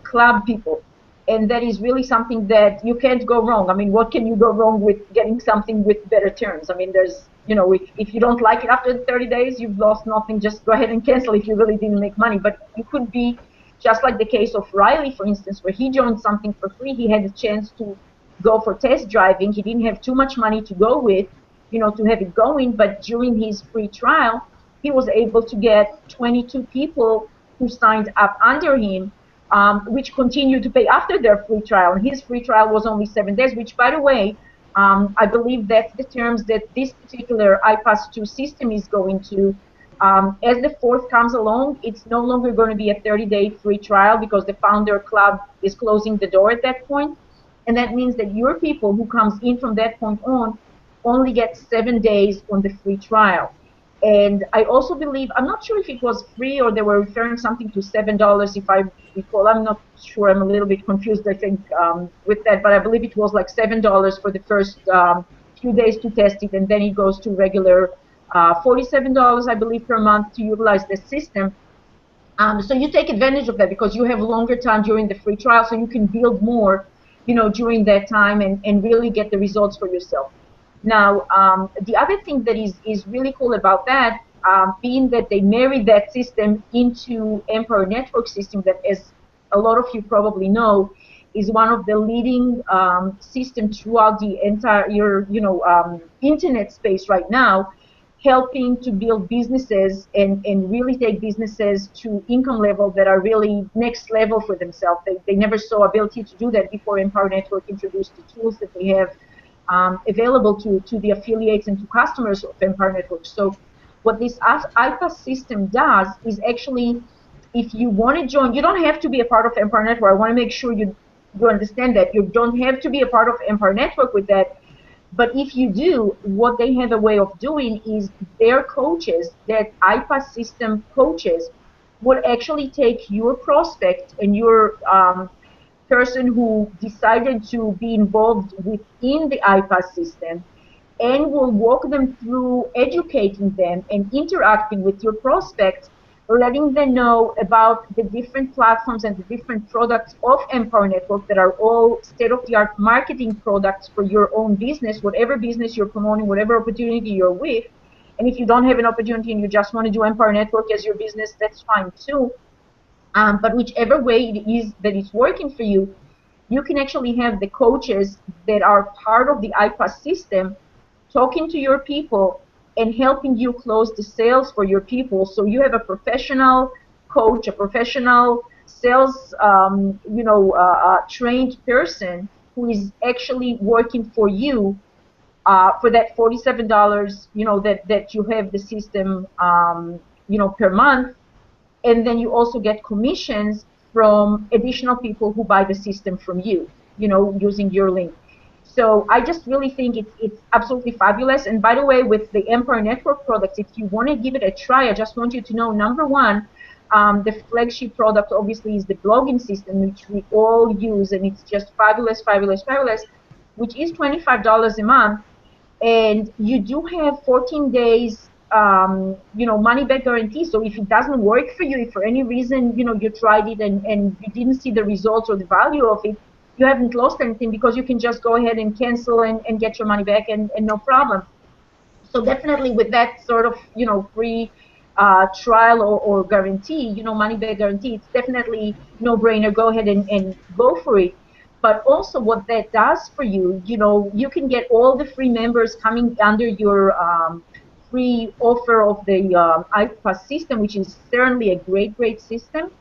club people. And that is really something that you can't go wrong. I mean, what can you go wrong with getting something with better terms? I mean, there's, if you don't like it after the 30 days, you've lost nothing. Just go ahead and cancel if you really didn't make money. But you could be, just like the case of Riley, for instance, where he joined something for free. He had a chance to go for test driving. He didn't have too much money to go with, to have it going. But during his free trial, he was able to get 22 people who signed up under him, which continued to pay after their free trial. And his free trial was only 7 days, which, by the way, I believe that's the terms that this particular iPass 2 system is going to. As the 4th comes along, it's no longer going to be a 30-day free trial because the founder club is closing the door at that point. And that means that your people who comes in from that point on only get 7 days on the free trial. And I also believe, I'm not sure if it was free or they were referring something to $7, if I recall. I'm not sure. I'm a little bit confused, I think, with that. But I believe it was like $7 for the first few days to test it, and then it goes to regular $47, I believe, per month to utilize the system. So you take advantage of that because you have longer time during the free trial, so you can build more, during that time and really get the results for yourself. Now, the other thing that is really cool about that, being that they married that system into Empower Network system, that, as a lot of you probably know, is one of the leading systems throughout the entire internet space right now, helping to build businesses and really take businesses to income level that are really next level for themselves. They never saw ability to do that before Empower Network introduced the tools that they have available to the affiliates and to customers of Empower Network. So what this iPass system does is actually, if you want to join, you don't have to be a part of Empower Network. I want to make sure you understand that. You don't have to be a part of Empower Network with that. But if you do, what they have a way of doing is their coaches, that iPass system coaches, would actually take your prospect and your person who decided to be involved within the iPass system and will walk them through educating them and interacting with your prospects, letting them know about the different platforms and the different products of Empower Network that are all state-of-the-art marketing products for your own business, whatever business you're promoting, whatever opportunity you're with. And if you don't have an opportunity and you just want to do Empower Network as your business, that's fine too. But whichever way it is that it's working for you, you can actually have the coaches that are part of the iPass system talking to your people and helping you close the sales for your people. So you have a professional coach, a professional sales, trained person who is actually working for you for that $47, that you have the system, per month. And then you also get commissions from additional people who buy the system from you, using your link. So I just really think it's absolutely fabulous. And by the way, with the Empower Network products, if you want to give it a try, I just want you to know, number one, the flagship product obviously is the blogging system, which we all use, and it's just fabulous, fabulous, fabulous, which is $25 a month. And you do have 14 days money back guarantee. So if it doesn't work for you, if for any reason, you tried it and you didn't see the results or the value of it, you haven't lost anything because you can just go ahead and cancel and get your money back and no problem. So definitely with that sort of, free trial or guarantee, money back guarantee, it's definitely no-brainer. Go ahead and go for it. But also what that does for you, you can get all the free members coming under your free offer of the iPass system, which is certainly a great, great system.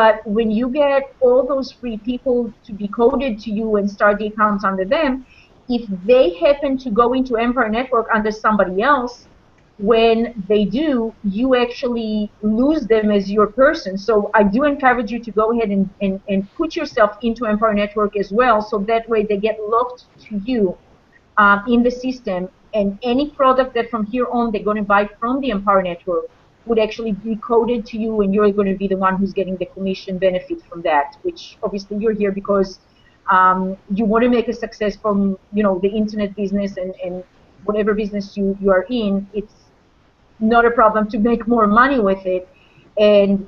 But when you get all those free people to be coded to you and start the accounts under them, if they happen to go into Empire Network under somebody else, when they do, you actually lose them as your person. So I do encourage you to go ahead and put yourself into Empire Network as well, so that way they get locked to you in the system, and any product that from here on they're going to buy from the Empower Network would actually be coded to you, and you're going to be the one who's getting the commission benefit from that, which obviously you're here because you want to make a success from the internet business, and whatever business you are in, it's not a problem to make more money with it. And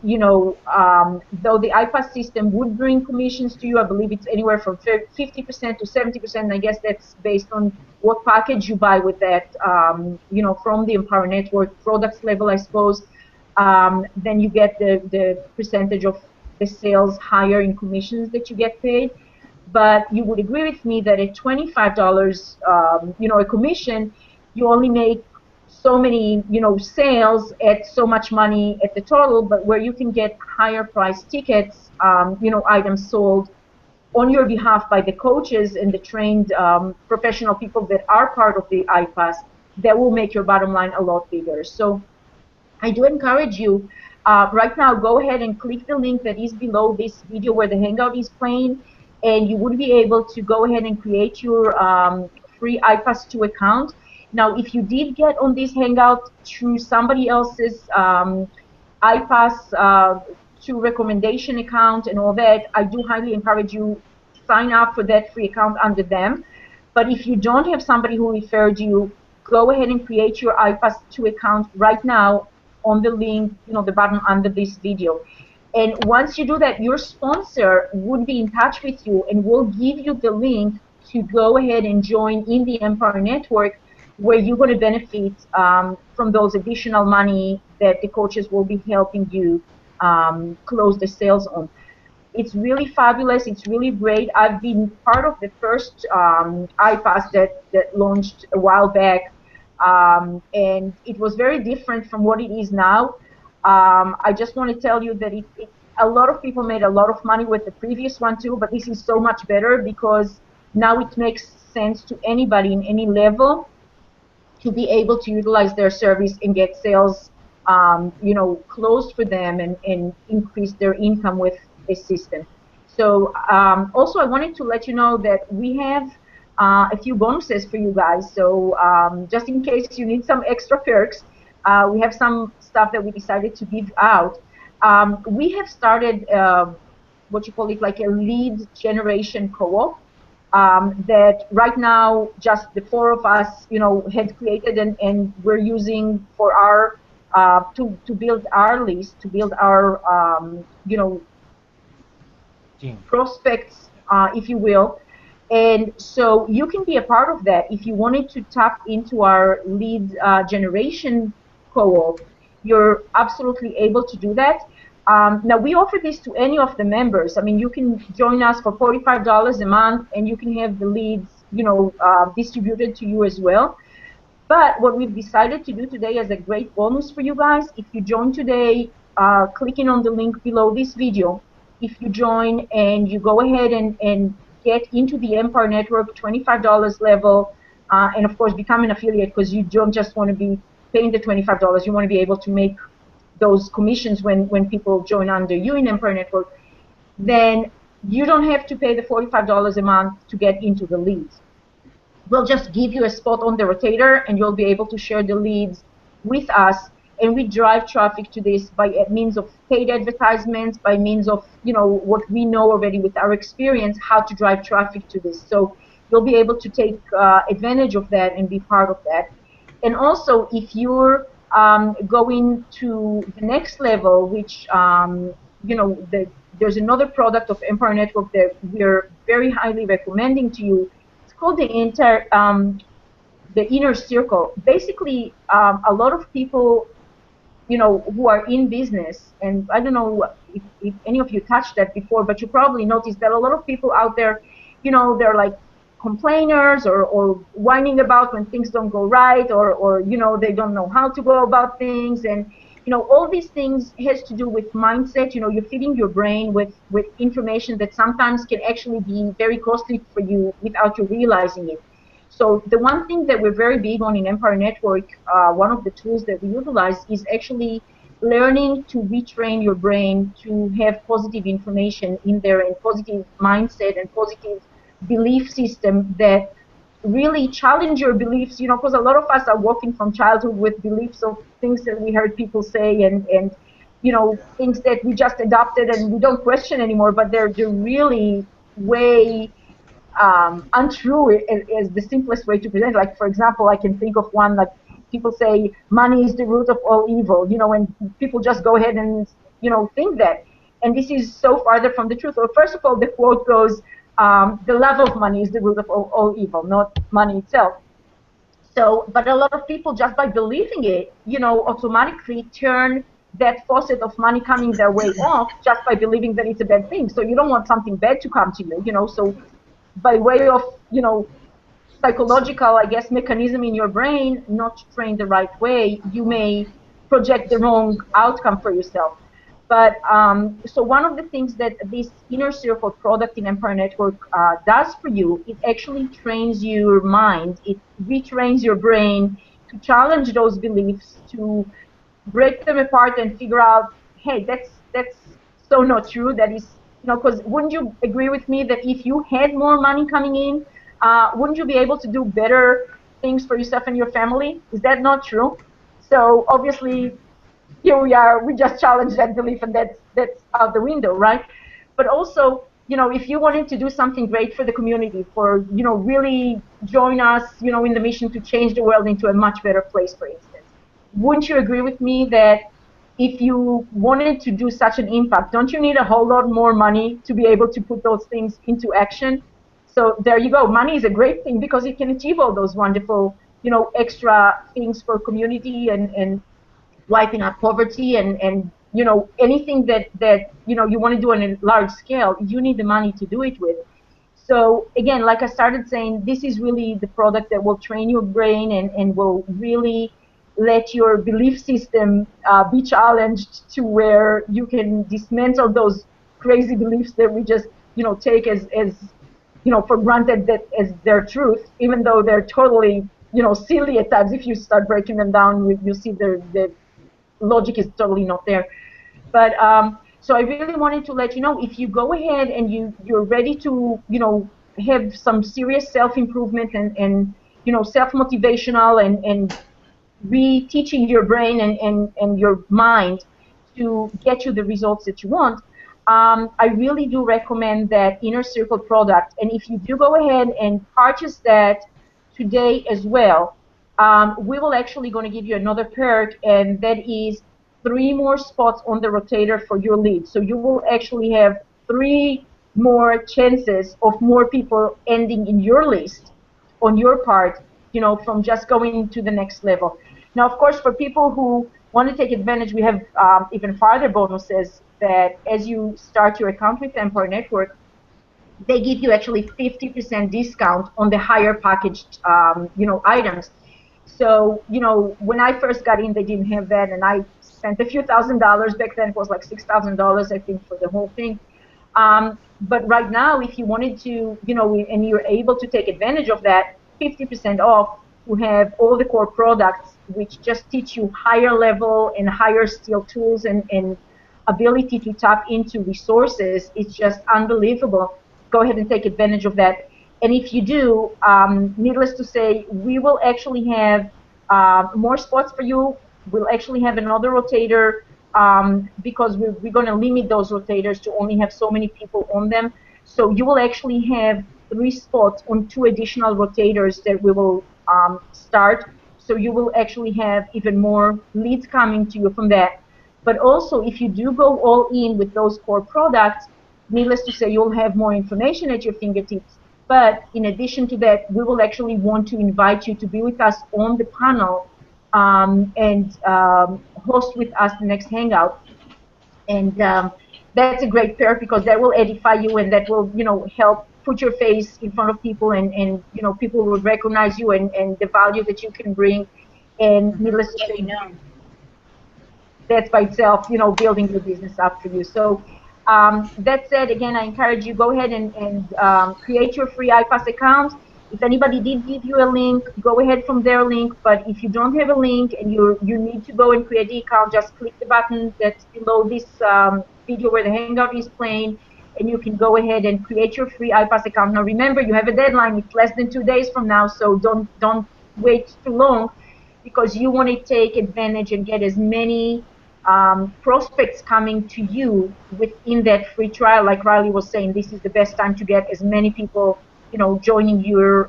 though the iPass system would bring commissions to you, I believe it's anywhere from 50% to 70%. I guess that's based on what package you buy with that, from the Empower Network products level, I suppose. Then you get the percentage of the sales higher in commissions that you get paid. But you would agree with me that at $25, a commission, you only make so many, sales at so much money at the total, but where you can get higher price tickets, items sold on your behalf by the coaches and the trained professional people that are part of the iPass, that will make your bottom line a lot bigger. So I do encourage you right now, go ahead and click the link that is below this video where the Hangout is playing, and you would be able to go ahead and create your free iPass 2 account. Now, if you did get on this Hangout through somebody else's iPass 2 recommendation account and all that, I do highly encourage you sign up for that free account under them. But if you don't have somebody who referred you, go ahead and create your iPass 2 account right now on the link, the button under this video. And once you do that, your sponsor would be in touch with you and will give you the link to go ahead and join in the Empire Network, where you're going to benefit from those additional money that the coaches will be helping you close the sales on. It's really fabulous. It's really great. I've been part of the first iPass that launched a while back, and it was very different from what it is now. I just want to tell you that a lot of people made a lot of money with the previous one too, but this is so much better because now it makes sense to anybody in any level to be able to utilize their service and get sales, closed for them and increase their income with a system. So also I wanted to let you know that we have a few bonuses for you guys. So just in case you need some extra perks, we have some stuff that we decided to give out. We have started what you call it, like a lead generation co-op. That right now just the four of us, had created and we're using for our to build our list, to build our Team. prospects, if you will. And so you can be a part of that. If you wanted to tap into our lead generation co-op, you're absolutely able to do that. Now, we offer this to any of the members. I mean, you can join us for $45 a month, and you can have the leads, distributed to you as well. But what we've decided to do today as a great bonus for you guys, if you join today, clicking on the link below this video, if you join and you go ahead and get into the Empire Network $25 level, and of course become an affiliate, because you don't just want to be paying the $25, you want to be able to make those commissions when people join under you in Empire Network, then you don't have to pay the $45 a month to get into the leads. We'll just give you a spot on the rotator, and you'll be able to share the leads with us, and we drive traffic to this by means of paid advertisements, by means of what we know already with our experience, how to drive traffic to this. So you'll be able to take advantage of that and be part of that. And also, if you're going to the next level, which there's another product of Empire Network that we're very highly recommending to you. It's called the inner circle. Basically, a lot of people, who are in business, and I don't know if any of you touched that before, but you probably noticed that a lot of people out there, they're like complainers or whining about when things don't go right, or they don't know how to go about things, and All these things has to do with mindset. You're feeding your brain with information that sometimes can actually be very costly for you without you realizing it. So the one thing that we're very big on in Empire Network, one of the tools that we utilize is actually learning to retrain your brain to have positive information in there and positive mindset and positive belief system that really challenge your beliefs, because a lot of us are walking from childhood with beliefs of things that we heard people say and things that we just adopted and we don't question anymore, but they're really way untrue is the simplest way to present. Like, for example, I can think of one, like people say money is the root of all evil, and people just go ahead and, think that. And this is so farther from the truth. Well, first of all, the quote goes, the love of money is the root of all evil, not money itself. So, but a lot of people, just by believing it, automatically turn that faucet of money coming their way off just by believing that it's a bad thing. So you don't want something bad to come to you, so by way of, psychological, I guess, mechanism in your brain, not trained the right way, you may project the wrong outcome for yourself. But so one of the things that this inner circle product in Empire Network does for you, it actually trains your mind, it retrains your brain to challenge those beliefs, to break them apart and figure out, hey, that's so not true. That is, because wouldn't you agree with me that if you had more money coming in, wouldn't you be able to do better things for yourself and your family? Is that not true? So obviously, here we are. We just challenged that belief, and that's out the window, right? But also, if you wanted to do something great for the community, for really join us, in the mission to change the world into a much better place, for instance, wouldn't you agree with me that if you wanted to do such an impact, don't you need a whole lot more money to be able to put those things into action? So there you go. Money is a great thing because it can achieve all those wonderful, extra things for community and wiping out poverty and anything that you want to do on a large scale. You need the money to do it with. So again, like I started saying, this is really the product that will train your brain and will really let your belief system be challenged to where you can dismantle those crazy beliefs that we just take as for granted that as their truth, even though they're totally silly at times. If you start breaking them down, you see the logic is totally not there. But so I really wanted to let you know, if you go ahead and you're ready to have some serious self-improvement and self-motivational and reteaching your brain and your mind to get you the results that you want, I really do recommend that Inner Circle product. And if you do go ahead and purchase that today as well, we will actually going to give you another perk, and that is 3 more spots on the rotator for your lead. So you will actually have 3 more chances of more people ending in your list on your part, from just going to the next level. Now, of course, for people who want to take advantage, we have even farther bonuses that as you start your account with Empire Network, they give you actually 50% discount on the higher packaged, items. So, when I first got in, they didn't have that, and I spent a few $1,000s. Back then. It was like $6,000, I think, for the whole thing. But right now, if you wanted to, and you're able to take advantage of that, 50% off to have all the core products, which just teach you higher level and higher skill tools and ability to tap into resources. It's just unbelievable. Go ahead and take advantage of that. And if you do, needless to say, we will actually have more spots for you. We'll actually have another rotator because we're going to limit those rotators to only have so many people on them. So you will actually have 3 spots on 2 additional rotators that we will start. So you will actually have even more leads coming to you from that. But also, if you do go all in with those core products, needless to say, you'll have more information at your fingertips. But in addition to that, we will actually want to invite you to be with us on the panel and host with us the next Hangout. And that's a great pair because that will edify you and that will, help put your face in front of people and people will recognize you and the value that you can bring. And needless to say, that's by itself, building your business up for you. So that said, again, I encourage you, go ahead and create your free iPass account. If anybody did give you a link, go ahead from their link. But if you don't have a link and you need to go and create the account, just click the button that's below this video where the Hangout is playing, and you can go ahead and create your free iPass account. Now remember, you have a deadline. It's less than 2 days from now, so don't wait too long, because you want to take advantage and get as many prospects coming to you within that free trial. Like Riley was saying, this is the best time to get as many people, joining your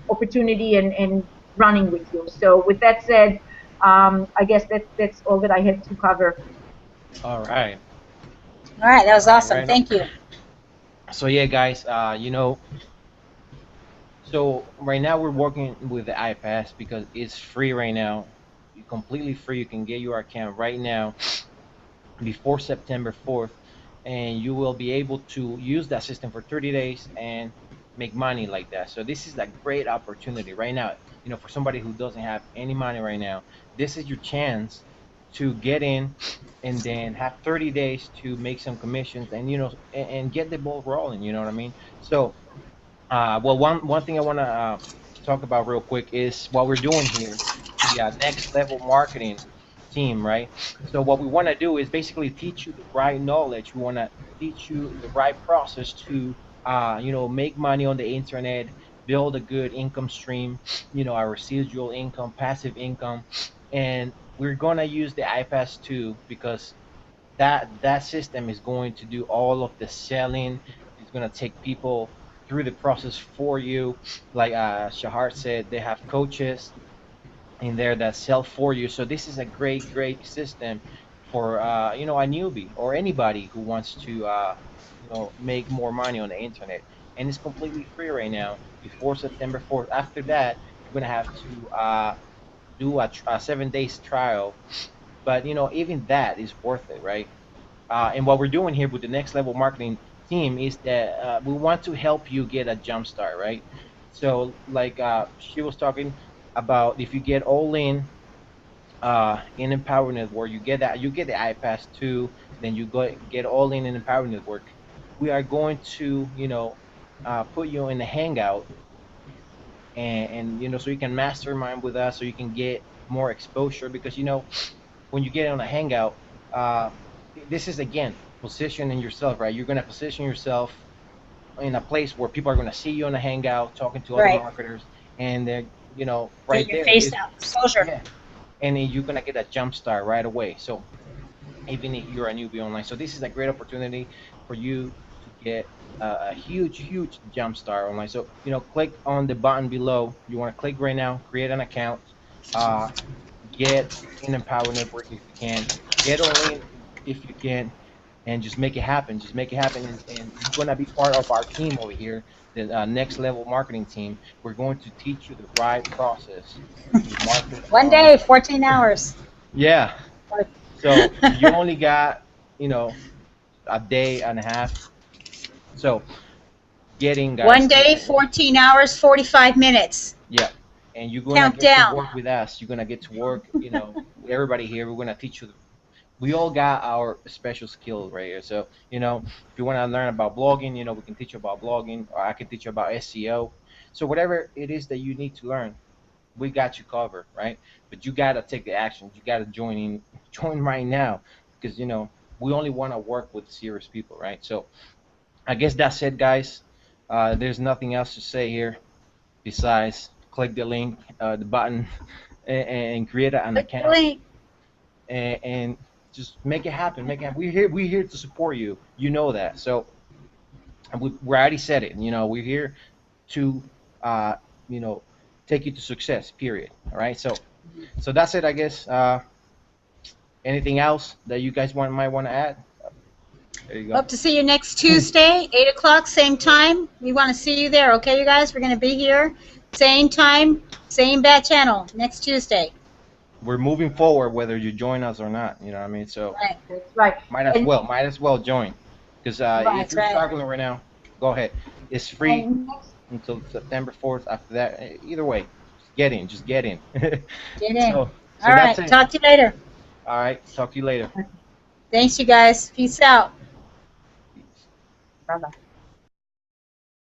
opportunity and running with you. So with that said, I guess that's all that I had to cover. All right. All right, that was All right. awesome. Right now. Thank you. So yeah, guys. So right now we're working with the iPass because it's free right now. Completely free. You can get your account right now before September 4th, and you will be able to use that system for 30 days and make money like that. So this is a great opportunity right now. For somebody who doesn't have any money right now, this is your chance to get in and then have 30 days to make some commissions and and get the ball rolling. You know what I mean? So well, one thing I want to talk about real quick is what we're doing here, the next level marketing team, right? So what we want to do is basically teach you the right knowledge. We want to teach you the right process to, make money on the internet, build a good income stream, our residual income, passive income, and we're gonna use the iPass too because that system is going to do all of the selling. It's going to take people through the process for you. Like Shahar said, they have coaches in there that sell for you. So this is a great system for a newbie or anybody who wants to make more money on the internet. And it's completely free right now before September 4th. After that, you're gonna have to do a 7 days trial. But even that is worth it, right? And what we're doing here with the next level marketing team is that we want to help you get a jump start, right? So like she was talking about, if you get all in Empower Network, you get the iPass 2, then you get all in Empower Network. We are going to put you in the Hangout, and so you can mastermind with us, so you can get more exposure, because when you get on a Hangout, uh, this is again positioning yourself, right? You're going to position yourself in a place where people are going to see you on a Hangout talking to other Right. marketers, and they're Get right your there face is, out. Exposure. yeah, and then you're going to get a jump start right away. So even if you're a newbie online, so this is a great opportunity for you to get a huge jump start online. So click on the button below. You want to click right now, create an account, uh, get in Empower Network if you can, get all in if you can, and just make it happen. Just make it happen, and you're gonna be part of our team over here, the next level marketing team. We're going to teach you the right process to market One on. day, 14 hours. Yeah. So you only got a day and a half. So getting One guys, day, 14 hours, 45 minutes. yeah, and you're gonna Count get to down. work with us. You're gonna get to work. Everybody here. We're gonna teach you we all got our special skills right here. So, if you want to learn about blogging, we can teach you about blogging, or I can teach you about SEO. So whatever it is that you need to learn, we got you covered, right? But you got to take the action. You got to join right now, because we only want to work with serious people, right? So I guess that's it, guys. There's nothing else to say here besides click the link, the button, and create an Click the account, link. and just make it happen. Make it happen. We're here to support you. You know that. So we already said it. We're here to uh, you know take you to success. Period. All right. So that's it, I guess. Anything else that you guys might want to add? There you go. Hope to see you next Tuesday, 8 o'clock, same time. We want to see you there, okay, you guys? We're going to be here, same time, same bat channel, next Tuesday. We're moving forward, whether you join us or not. You know what I mean? So Right. That's right. And might as well join, because if That's you're right. struggling right now, go ahead. It's free and next until September 4th. After that, either way, just get in. Get in. So All that's right. it. Talk to you later. All right. Talk to you later. Thanks, you guys. Peace out. Bye bye.